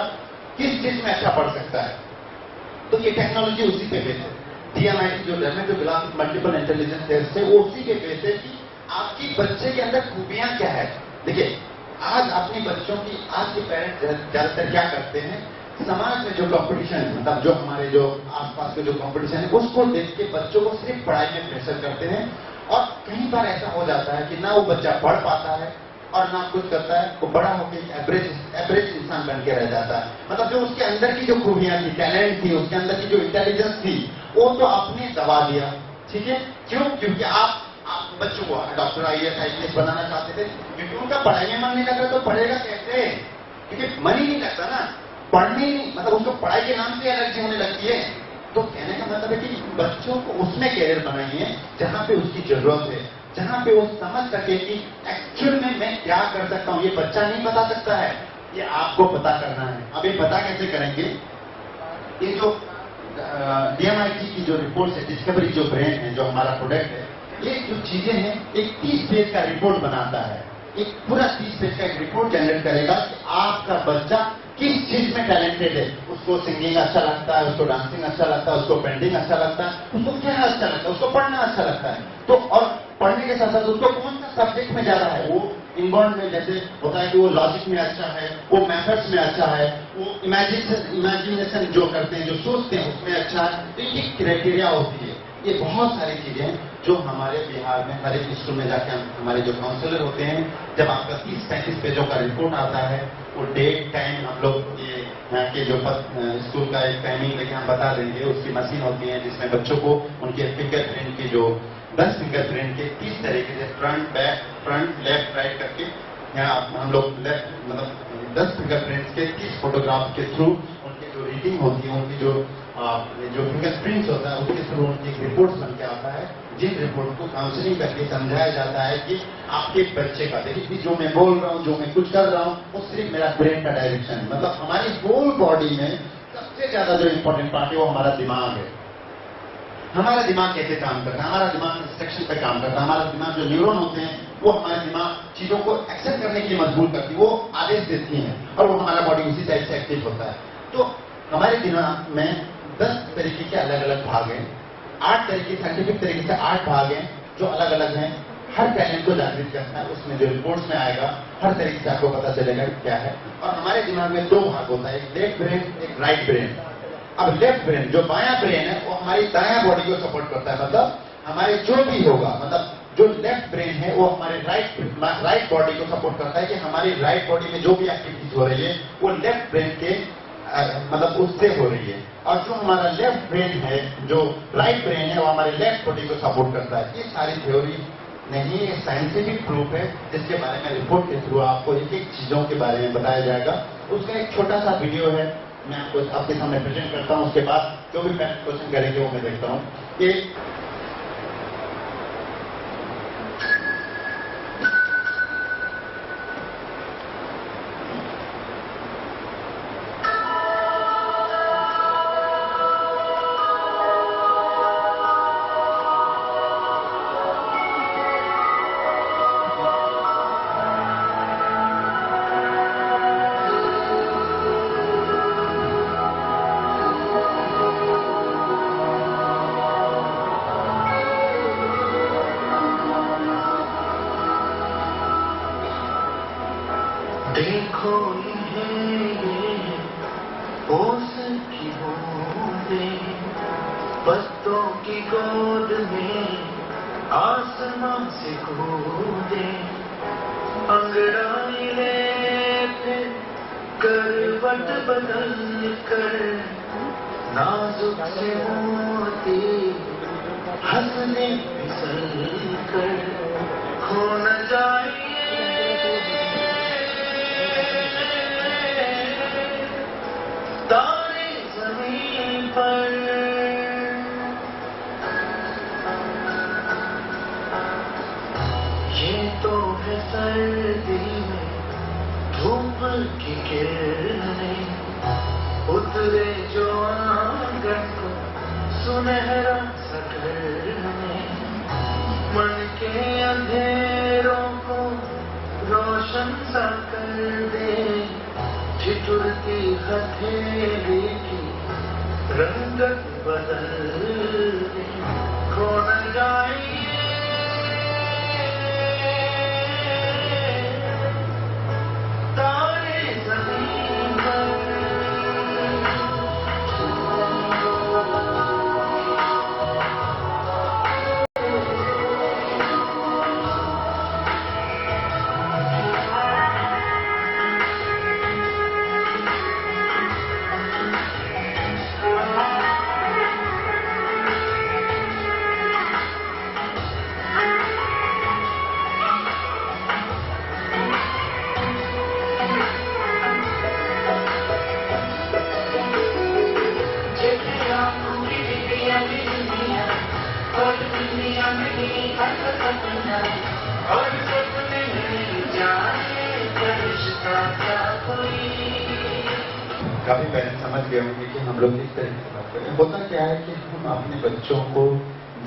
किस चीज में अच्छा पढ़ सकता है। तो ये टेक्नोलॉजी उसी पे बेस है। DMIT जो डेमोग्राफिक मल्टीपल इंटेलिजेंस टेस्ट है, वो उसी के बेस है कि आपकी बच्चे के अंदर खूबियां क्या है। देखिए आज अपने बच्चों की, आज के पेरेंट्स ज्यादातर क्या करते हैं, समाज में जो कंपटीशन है, मतलब जो हमारे जो आसपास के जो कंपटीशन है, उसको देख के बच्चों को सिर्फ पढ़ाई में प्रेशर करते हैं। और कई बार ऐसा हो जाता है कि ना वो बच्चा पढ़ पाता है और ना कुछ करता है, वो बड़ा होकर एवरेज इंसान बन के रह जाता है। मतलब जो उसके अंदर की जो खूबियां थी, टैलेंट थी, उसके अंदर की जो इंटेलिजेंस थी, वो तो आपने दबा दिया, ठीक है। क्यों? क्योंकि आप बच्चों को डॉक्टर IAS IPS बनाना चाहते थे, क्योंकि उनका पढ़ाई में मन नहीं लगा तो पढ़ेगा कैसे? क्योंकि मन ही नहीं लगता ना, पढ़ने नहीं, मतलब उसको पढ़ाई के नाम से एलर्जी होने लगती है। तो कहने का मतलब है कि बच्चों को उसमें कैरियर बनाइए जहां पे उसकी जरूरत है, जहां पे वो समझ सके कि एक्चुअल में मैं क्या कर सकता हूं। ये बच्चा नहीं बता सकता है, ये आपको पता करना है। अब ये पता कैसे करेंगे? ये जो DMIT की जो रिपोर्ट है, डिस्कवरी जो ब्रेन है, जो हमारा प्रोडक्ट है, ये जो चीजें हैं एक 30 पेज का रिपोर्ट बनाता है। एक पूरा 30 पेज का एक रिपोर्ट जनरेट करेगा कि आपका बच्चा किस चीज में टैलेंटेड है। उसको सिंगिंग अच्छा लगता है, उसको डांसिंग अच्छा लगता है, उसको पेंटिंग अच्छा लगता है, उसको क्या अच्छा लगता है, उसको पढ़ना अच्छा लगता है। तो और पढ़ने के साथ साथ उसको कौन सा सब्जेक्ट में ज्यादा है, वो इनबॉर्न में जैसे होता है कि वो लॉजिक में अच्छा है, वो मेथड्स में अच्छा है, वो इमेजिनेशन जो करते हैं, जो सोचते हैं उसमें अच्छा है। तो ये क्राइटेरिया होती है। ये बहुत सारी चीजें हैं जो हमारे बिहार में हर एक स्कूल में जाके हमारे जो काउंसलर होते हैं, जब आपका 30-35 पेजों का रिपोर्ट आता है, वो डेट टाइम हम लोग ये यहाँ के जो स्कूल का एक टाइमिंग लेके हम बता देंगे। उसकी मशीन होती है जिसमें बच्चों को उनके फिंगरप्रिंट की जो 10 फिंगरप्रिंट के 30 तरीके से फ्रंट लेफ्ट राइट करके यहाँ हम लोग लेफ्ट मतलब 10 फिंगरप्रिंट के 30 फोटोग्राफ के थ्रू उनकी जो रीडिंग होती है, उनकी जो फिंगरप्रिंट्स होता है, उसके थ्रू उनकी एक रिपोर्ट बन के आता है, जिन रिपोर्ट को काउंसलिंग करके समझाया जाता है कि आपके बच्चे का, देखिए जो मैं बोल रहा हूँ, जो मैं कुछ कर रहा हूँ, वो सिर्फ मेरा ब्रेन का डायरेक्शन है। मतलब हमारी होल बॉडी में सबसे ज्यादा जो इंपॉर्टेंट पार्ट है वो हमारा दिमाग है। हमारा दिमाग कैसे काम करता है, हमारा दिमाग इंस्ट्रक्शन पे काम करता है। हमारा दिमाग जो न्यूरॉन होते हैं वो हमारे दिमाग चीजों को एक्सेप्ट करने के लिए मजबूर करती है, वो आदेश देती हैं और वो हमारा बॉडी उसी टाइप से एक्टिव होता है। तो हमारे दिमाग में 10 तरीके के अलग अलग भाग हैं, 8 तरीके साइंटिफिक तरीके से 8 भाग हैं जो अलग अलग हैं। हर टैलेंट को जागृत करता है, उसमें जो रिपोर्ट्स में आएगा हर तरीके से आपको पता चलेगा क्या है। और हमारे दिमाग में 2 भाग होता है, एक लेफ्ट ब्रेन, एक राइट ब्रेन। अब लेफ्ट ब्रेन जो बायां ब्रेन है वो हमारी दायां बॉडी को सपोर्ट करता है, मतलब हमारे जो भी होगा, मतलब जो लेफ्ट ब्रेन है वो हमारे राइट बॉडी को सपोर्ट करता है कि हमारी राइट बॉडी में जो भी एक्टिविटीज हो रही है वो लेफ्ट ब्रेन के मतलब उससे हो रही है। और जो हमारा लेफ्ट ब्रेन है, जो राइट ब्रेन है, वो हमारे लेफ्ट बॉडी को सपोर्ट करता है। ये सारी थ्योरी नहीं, ये साइंटिफिक प्रूफ है जिसके बारे में रिपोर्ट के थ्रू आपको एक एक चीजों के बारे में बताया जाएगा। उसका एक छोटा सा वीडियो है, मैं आपको आपके सामने प्रेजेंट करता हूं। उसके बाद जो भी क्वेश्चन करेंगे वो मैं देखता हूं कि देखो इन्हें ओस की बूंदें पत्तों की गोद में आसमां से कूदे, अंगड़ाई ले फिर करवट बदल कर नाजुक से मोती हंसने फिसल कर खो न जाए तारे जमीन पर। ये तो है सर्दी में धूप की किरणें, उतरे जो आंगन को सुनहरा सा करने, मन के अंधेरों को रोशन सा कर दे, ठिठुरती हथेली की रंगत बदल दे, खो न जाए तारे जमीन पर। अपना और सपने में जाने का रिश्ता क्या कोई। काफी पेरेंट्स समझ गए होंगे कि हम लोग किस तरह से बात करें। होता क्या है कि हम अपने बच्चों को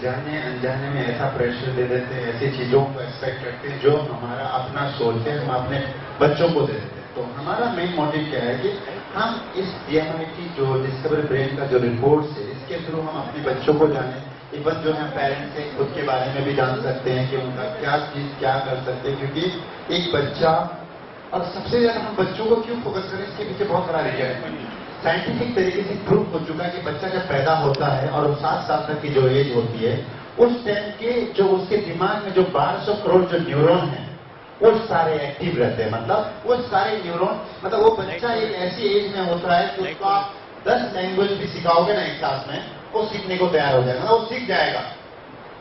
जाने अनजाने में ऐसा प्रेशर दे देते हैं, ऐसी चीजों को एक्सपेक्ट करते हैं जो हमारा अपना सोच है हम अपने बच्चों को दे देते हैं। तो हमारा मेन मोटिव क्या है कि हम इस DMIT जो डिस्कवर ब्रेन का जो रिपोर्ट्स है इसके थ्रू हम अपने बच्चों को जाने, इवन जो है पेरेंट्स है खुद के बारे में भी जान सकते हैं कि उनका क्या चीज क्या कर सकते हैं। क्योंकि एक बच्चा, और सबसे ज्यादा हम बच्चों को क्यों फोकस करें इसके पीछे बहुत बड़ा रीजन है। साइंटिफिक तरीके से प्रूव हो चुका है कि बच्चा जब पैदा होता है और 7 साल तक की जो एज होती है उस टाइम के जो उसके दिमाग में जो 1200 करोड़ जो न्यूरॉन है वो सारे एक्टिव रहते हैं। मतलब वो सारे न्यूरॉन, मतलब वो बच्चा एक ऐसी एज में होता है कि उसको आप 10 लैंग्वेज भी सिखाओगे ना एक साथ में, वो सीखने को तैयार हो जाएगा, मतलब वो सीख जाएगा।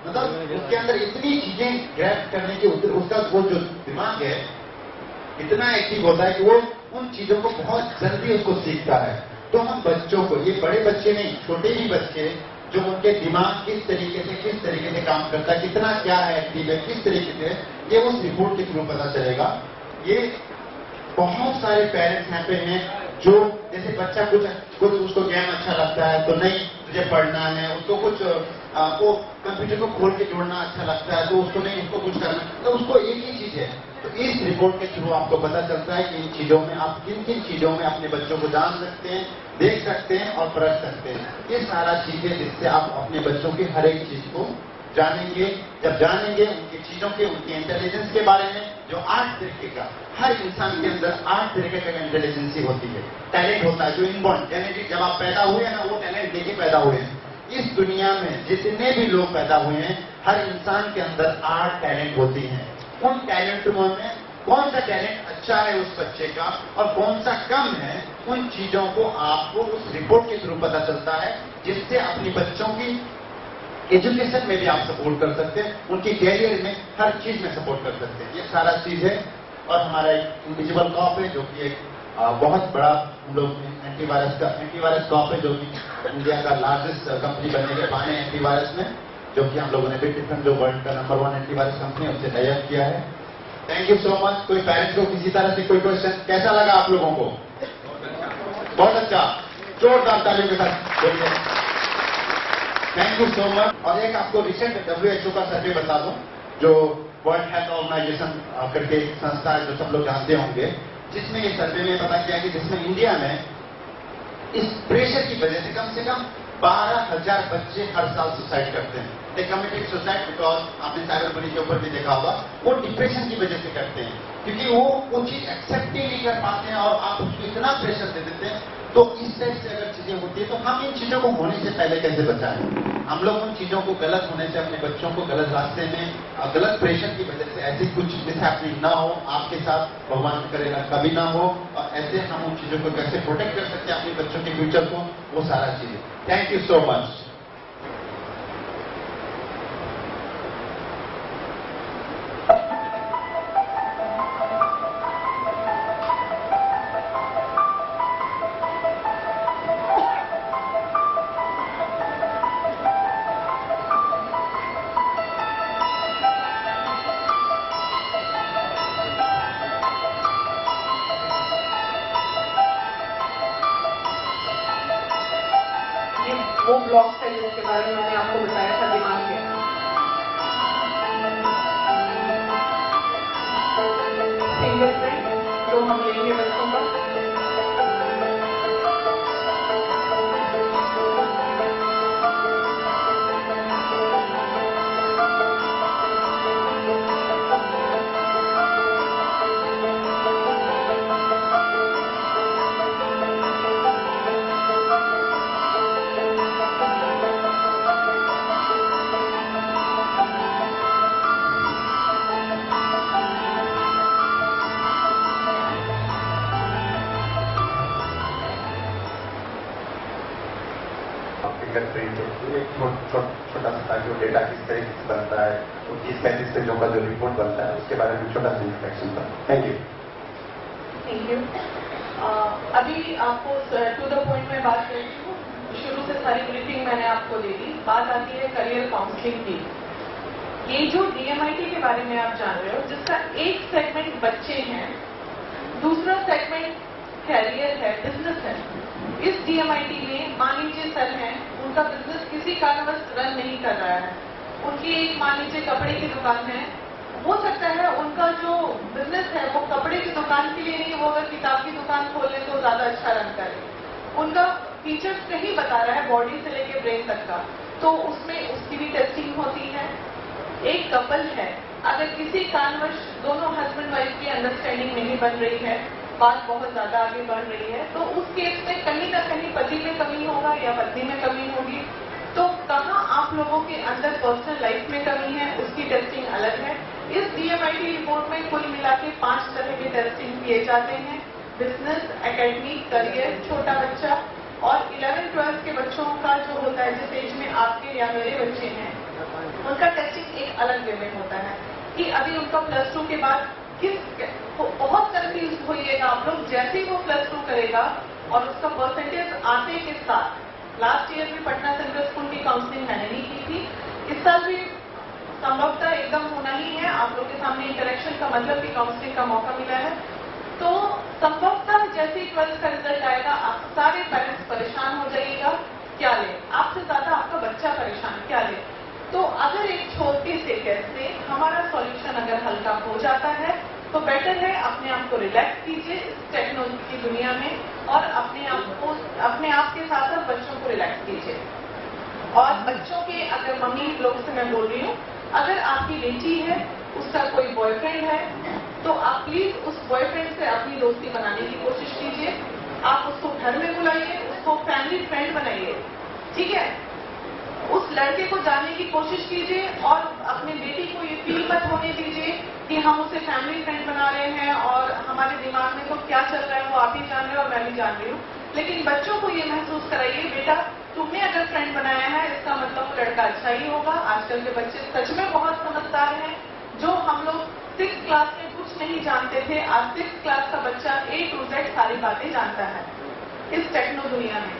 मतलब उसके अंदर इतनी चीजें ग्रैब करने की उसका वो जो दिमाग है इतना एक्टिव होता है कि वो उन चीजों को बहुत जल्दी उसको सीखता है। तो हम बच्चों को, ये बड़े बच्चे नहीं, छोटे ही बच्चे जो उनके दिमाग किस तरीके से काम करता है, कितना क्या है एक्टिव है, किस तरीके से, ये उस रिपोर्ट के थ्रू पता चलेगा। ये बहुत सारे पेरेंट्स यहाँ पे हैं जो जैसे बच्चा कुछ उसको गेम अच्छा लगता है तो नहीं तुझे पढ़ना है, उसको कुछ वो कंप्यूटर को खोल के जोड़ना अच्छा लगता है तो उसको नहीं, उसको कुछ करना, तो उसको एक ही चीज है। तो इस रिपोर्ट के थ्रू आपको पता चलता है कि इन चीजों में आप किन किन चीजों में अपने बच्चों को जान सकते हैं, देख सकते हैं और परख सकते हैं। ये सारा चीजें जिससे आप अपने बच्चों की हर एक चीज को जानेंगे। जब जानेंगे उनकी चीजों के, उनके इंटेलिजेंस के बारे में, जो 8 तरीके का, हर इंसान के अंदर 8 तरीके का इंटेलिजेंसी होती है, टैलेंट होता है जो इनबॉर्न जेनेटिक, जब आप पैदा हुए हैं ना वो टैलेंट लेके पैदा हुए हैं। इस दुनिया में जितने भी लोग पैदा हुए हैं हर इंसान के अंदर 8 टैलेंट होती हैं। उन टैलेंटों में कौन सा टैलेंट अच्छा है उस बच्चे का और कौन सा कम है, उन चीजों को आपको उस रिपोर्ट के थ्रू पता चलता है, जिससे अपने बच्चों की एजुकेशन में भी आप सपोर्ट कर सकते हैं, उनकी कैरियर में हर चीज में सपोर्ट कर सकते हैं। ये सारा चीज है। और हमारा एक इनविजिबल कॉप है जो कि एक बहुत बड़ा हम लोग एंटीवायरस कॉप है जो कि इंडिया का लार्जेस्ट कंपनी बनने के बहाने एंटीवायरस में, जो कि हम लोगों ने बिग डिफेंस जो वर्ल्ड का नंबर 1 एंटीवायरस कंपनी उससे टाई अप किया है। Thank you so much. कोई पेरेंट्स को किसी तरह से कोई क्वेश्चन, कैसा लगा आप लोगों को? बहुत अच्छा, जोरदार तालियों के साथ बोलिए। Thank you so much. और एक आपको रिसेंट WHO का सर्वे बता दूं, जो वर्ल्ड हेल्थ ऑर्गेनाइजेशन करके एक संस्था है जो सब लोग जानते होंगे, जिसमें ये सर्वे में पता किया कि जिसमें इंडिया में इस प्रेशर की वजह से कम 12,000 बच्चे हर साल सुसाइड करते हैं। दे कमिटेड सुसाइड बिकॉज, आपने साइबर बुलिंग के ऊपर भी देखा होगा, वो डिप्रेशन की वजह से करते हैं क्योंकि वो चीज एक्सेप्ट ही नहीं कर पाते हैं और आप उसको इतना प्रेशर दे देते हैं। तो इस टाइप से अगर चीजें होती है तो हम इन चीजों को होने से पहले कैसे बचाएं? हम लोग उन चीजों को गलत होने से, अपने बच्चों को गलत रास्ते में, गलत प्रेशर की वजह से ऐसी कुछ मिसहैपनिंग ना हो, आपके साथ भगवान करेगा कभी ना हो, और ऐसे हम उन चीजों को कैसे प्रोटेक्ट कर सकते हैं अपने बच्चों के फ्यूचर को, वो सारा चीजें। Thank you so much. वो ब्लॉक्स है जिसके बारे में मैंने आपको बताया था दिमाग के। फिंगरप्रिंट जो हम लेंगे बच्चों का, फिंगरप्रिंट एक छोटा सा ताकि वो डेटा किस तरीके से बनता है, वो किस पैंतीस पेजों का जो रिपोर्ट बनता है उसके बारे में छोटा सा इंट्रोडक्शन था। Thank you. अभी आपको टू द पॉइंट में बात कर रही हूँ। शुरू से सारी ब्रीफिंग मैंने आपको दे दी। बात आती है करियर काउंसलिंग की। ये जो DMIT के बारे में आप जान रहे हो, जिसका एक सेगमेंट बच्चे हैं, दूसरा सेगमेंट कैरियर है, बिजनेस है। इस DMIT में मान लीजिए सर हैं, उनका बिजनेस किसी कारणवश रन नहीं कर रहा है, उनकी एक मान लीजिए कपड़े की दुकान है, हो सकता है उनका जो बिजनेस है वो कपड़े की दुकान के लिए नहीं, वो अगर किताब की दुकान खोल ले तो ज्यादा अच्छा रन करे। उनका फीचर्स कहीं बता रहा है बॉडी से लेके ब्रेन तक का, तो उसमें उसकी भी टेस्टिंग होती है। एक कपल है, अगर किसी कारणवश दोनों हस्बैंड वाइफ की अंडरस्टैंडिंग नहीं बन रही है, बात बहुत ज्यादा आगे बढ़ रही है, तो उस केस में कहीं ना कहीं पति में कमी होगा या पत्नी में कमी होगी। तो कहाँ आप लोगों के अंदर पर्सनल लाइफ में कमी है, उसकी टेस्टिंग अलग है। इस DMIT रिपोर्ट में कुल मिला के 5 तरह के टेस्टिंग किए जाते हैं: बिजनेस, एकेडमिक, करियर, छोटा बच्चा। और 11-12 के बच्चों का जो होता है, जिस एज में आपके या मेरे बच्चे हैं, उनका टेस्टिंग एक अलग वे में होता है कि अभी उनका +2 के बाद बहुत कंफ्यूज होइएगा आप लोग। जैसे ही वो +2 करेगा और उसका परसेंटेज आने के साथ, लास्ट ईयर में पटना सेंट्रल स्कूल की काउंसलिंग मैंने नहीं की थी, इस साल भी संभवतः एकदम होना ही है। आप लोग के सामने इंटरेक्शन का मतलब कि काउंसलिंग का मौका मिला है, तो संभवतः जैसे ही 12th का रिजल्ट आएगा, आप सारे पेरेंट्स परेशान हो जाइएगा, क्या ले, आपसे ज्यादा आपका बच्चा परेशान, क्या ले। तो अगर एक छोटे से केस से हमारा सॉल्यूशन अगर हल्का हो जाता है, तो बेटर है अपने आप को रिलैक्स कीजिए इस टेक्नोलॉजी की दुनिया में, और अपने आप के साथ साथ बच्चों को रिलैक्स कीजिए। और बच्चों के, अगर मम्मी लोगों से मैं बोल रही हूँ, अगर आपकी बेटी है, उसका कोई बॉयफ्रेंड है, तो आप प्लीज उस बॉयफ्रेंड से अपनी दोस्ती बनाने की कोशिश कीजिए। आप उसको घर में बुलाइए, उसको फैमिली फ्रेंड बनाइए, ठीक है। उस लड़के को जानने की कोशिश कीजिए और अपने बेटी को ये फील मत होने दीजिए कि हम उसे फैमिली फ्रेंड बना रहे हैं और हमारे दिमाग में तो क्या चल रहा है वो आप ही जान रहे हो और मैं भी जान रही हूँ। लेकिन बच्चों को ये महसूस कराइए, बेटा तुमने अगर फ्रेंड बनाया है, इसका मतलब वो लड़का अच्छा ही होगा। आजकल के बच्चे सच में बहुत समझदार हैं। जो हम लोग 6th क्लास में कुछ नहीं जानते थे, आज 6th क्लास का बच्चा A to Z सारी बातें जानता है इस टेक्नो दुनिया में।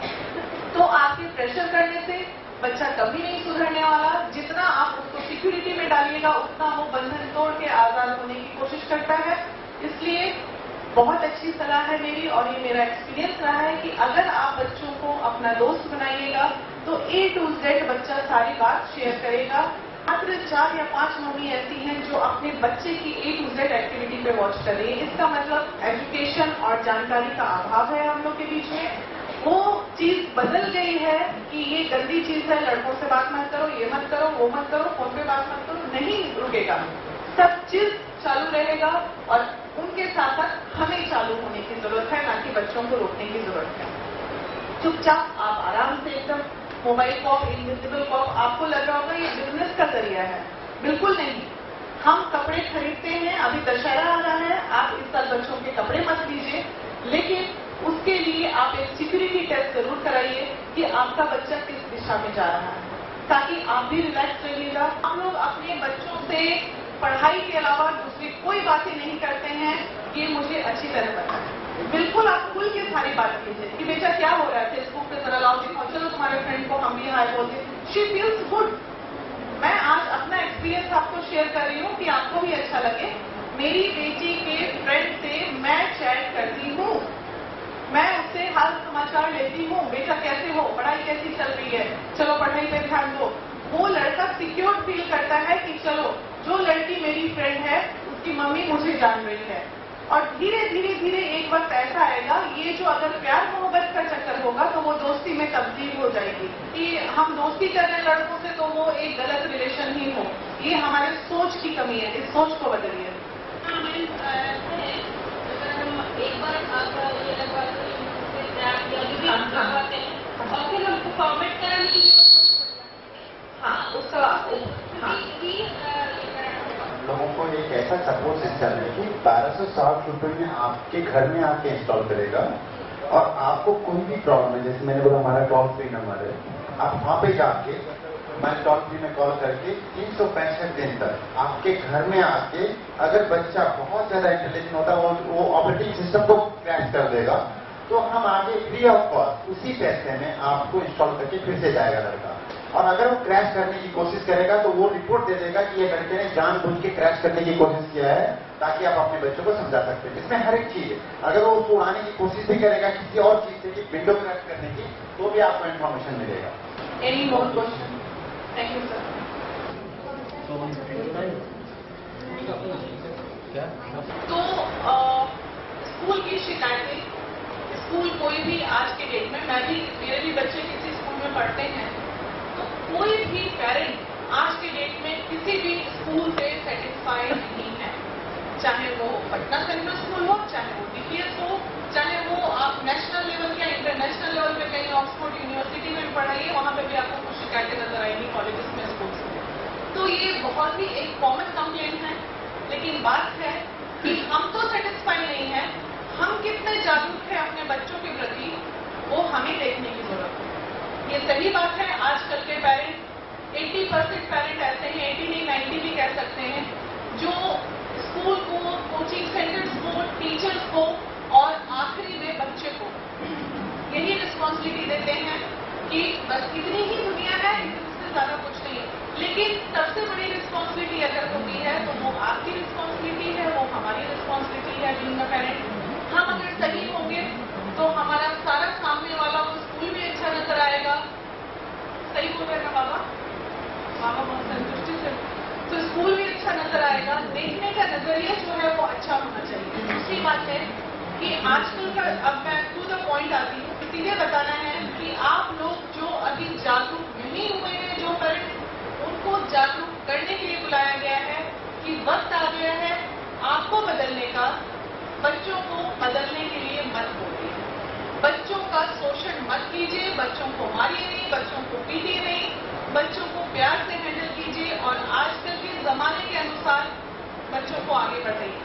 तो आपके प्रेशर करने से बच्चा कभी नहीं सुधरने वाला। जितना आप उसको सिक्योरिटी में डालिएगा, उतना वो बंधन तोड़ के आजाद होने की कोशिश करता है। इसलिए बहुत अच्छी सलाह है मेरी, और ये मेरा एक्सपीरियंस रहा है कि अगर आप बच्चों को अपना दोस्त बनाइएगा, तो A to Z बच्चा सारी बात शेयर करेगा। मात्र 4 या 5 मम्मी ऐसी हैं जो अपने बच्चे की A to Z एक्टिविटी पे वॉच कर रही है। इसका मतलब एजुकेशन और जानकारी का अभाव है हम लोग के बीच में। वो चीज बदल गई है कि ये गंदी चीज है, लड़कों से बात मत करो, ये मत करो, वो मत करो, फोन पे बात मत करो, नहीं रुकेगा। सब चीज चालू रहेगा और उनके साथ साथ हमें चालू होने की जरूरत है, ना कि बच्चों को रोकने की जरूरत है। चुपचाप आप आराम से एकदम मोबाइल कॉप, इनविजिबल कॉप, आपको लग रहा होगा ये बिजनेस का जरिया है, बिल्कुल नहीं। हम कपड़े खरीदते हैं, अभी दशहरा आ रहा है, आप इस साल बच्चों के कपड़े मत लीजिए, लेकिन उसके लिए आप एक सिक्योरिटी टेस्ट जरूर कराइए कि आपका बच्चा किस दिशा में जा रहा है, ताकि आप भी रिलैक्स रहिएगा। हम लोग अपने बच्चों से पढ़ाई के अलावा दूसरी कोई बातें नहीं करते हैं, ये मुझे अच्छी तरह पता है। बिल्कुल आप खुल के सारी बात कीजिए कि बेटा क्या हो रहा है, फेसबुक पे जरा लाओ दिखाओ, चलो तुम्हारे फ्रेंड को हम भी हाय बोलते। She feels good. मैं आज अपना एक्सपीरियंस आपको शेयर कर रही हूँ कि आपको भी अच्छा लगे। मेरी बेटी के फ्रेंड से मैं चैट करती हूँ, मैं उससे हाल समाचार लेती हूँ, बेटा कैसे हो, पढ़ाई कैसी चल रही है, चलो पढ़ाई पे ध्यान दो। वो लड़का सिक्योर फील करता है कि चलो जो लड़की मेरी फ्रेंड है उसकी मम्मी मुझे जान रही है। और धीरे धीरे धीरे एक वक्त ऐसा आएगा, ये जो अगर प्यार मोहब्बत का चक्कर होगा तो वो दोस्ती में तब्दील हो जाएगी कि हम दोस्ती कर रहे हैं लड़कों से तो वो एक गलत रिलेशन ही हो। ये हमारे सोच की कमी है, इस सोच को बदलिए। एक बार आप ये लगवाते हैं और फिर हमको फॉर्मेट कराने की हाँ उसका लोगों को एक ऐसा सपोर्ट सिस्टम है कि 1260 रुपए में आपके घर में आके इंस्टॉल करेगा, और आपको कोई भी प्रॉब्लम है, जैसे मैंने बोला हमारा टोल फ्री नंबर है, आप वहां पे जाके मैं टोल फ्री में कॉल करके 365 दिन तक आपके घर में आके, अगर बच्चा बहुत ज्यादा इंटेलिजेंट होता है वो ऑपरेटिंग सिस्टम को क्रैश कर देगा, तो हम आगे फ्री ऑफ कॉस्ट उसी पैसे में आपको इंस्टॉल करके फिर से जाएगा लड़का। और अगर वो क्रैश करने की कोशिश करेगा तो वो रिपोर्ट दे देगा कि ये लड़के ने जानबूझ के क्रैश करने की कोशिश किया है, ताकि आप अपने बच्चों को समझा सकते हैं। इसमें हर एक चीज है। अगर वो उसको उड़ाने की कोशिश भी करेगा किसी और चीज से, कि विंडो क्रैश करने की, तो भी आपको इन्फॉर्मेशन मिलेगा। Any more question? Thank you sir. तो स्कूल की शिकायतें, स्कूल कोई भी आज के डेट में, मैं भी, मेरे भी बच्चे किसी स्कूल में पढ़ते हैं, तो कोई भी पेरेंट आज के डेट में किसी भी स्कूल से सेटिस्फाइड नहीं है, चाहे वो पटना सेंट्रल स्कूल हो, चाहे वो डीपीएस हो, चाहे वो आप नेशनल लेवल या इंटरनेशनल लेवल पे कहीं ऑक्सफोर्ड यूनिवर्सिटी में पढ़ाइए, वहां पे भी आपको कुछ शिकायतें नजर आएंगी कॉलेजेस में, स्कूल्स में। तो ये बहुत ही एक कॉमन कंप्लेंट है, लेकिन बात है कि हम तो सेटिस्फाई नहीं है, हम कितने जागरूक हैं अपने बच्चों के प्रति, वो हमें देखने की जरूरत है। ये सही बात है, आजकल के पेरेंट 80% पेरेंट ऐसे हैं, 80 नहीं 90 भी कह सकते हैं, जो स्कूल को, कोचिंग सेंटर्स को, टीचर्स को और आखिरी में बच्चे को यही रिस्पॉन्सिबिलिटी देते हैं कि बस इतनी ही दुनिया है, इससे ज्यादा कुछ नहीं। लेकिन सबसे बड़ी रिस्पॉन्सिबिलिटी अगर होती है तो वो आपकी रिस्पॉन्सिबिलिटी है, वो हमारी रिस्पॉन्सिबिलिटी है बीइंग अ पेरेंट। हम अगर सही होंगे तो हमारा सारा सामने वाला वो स्कूल भी अच्छा नजर आएगा। सही बोल रहे हैं ना बाबा? बाबा बहुत संतुष्टि से, तो स्कूल भी अच्छा नजर आएगा, देखने का नजरिया जो है वो अच्छा होना चाहिए। दूसरी बात है कि आजकल का, अब मैं टू द पॉइंट आती हूँ, सीधे बताना है कि आप लोग जो अभी जागरूक नहीं हुए हैं, जो पेरेंट, उनको जागरूक करने के लिए बुलाया गया है कि वक्त आ गया है आपको बदलने का, बच्चों को बदलने के लिए मत बोलिए, बच्चों का शोषण मत कीजिए, बच्चों को मारिए नहीं, बच्चों को पीटिए नहीं, बच्चों को प्यार से हैंडल कीजिए और आजकल के जमाने के अनुसार बच्चों को आगे बढ़ाइए।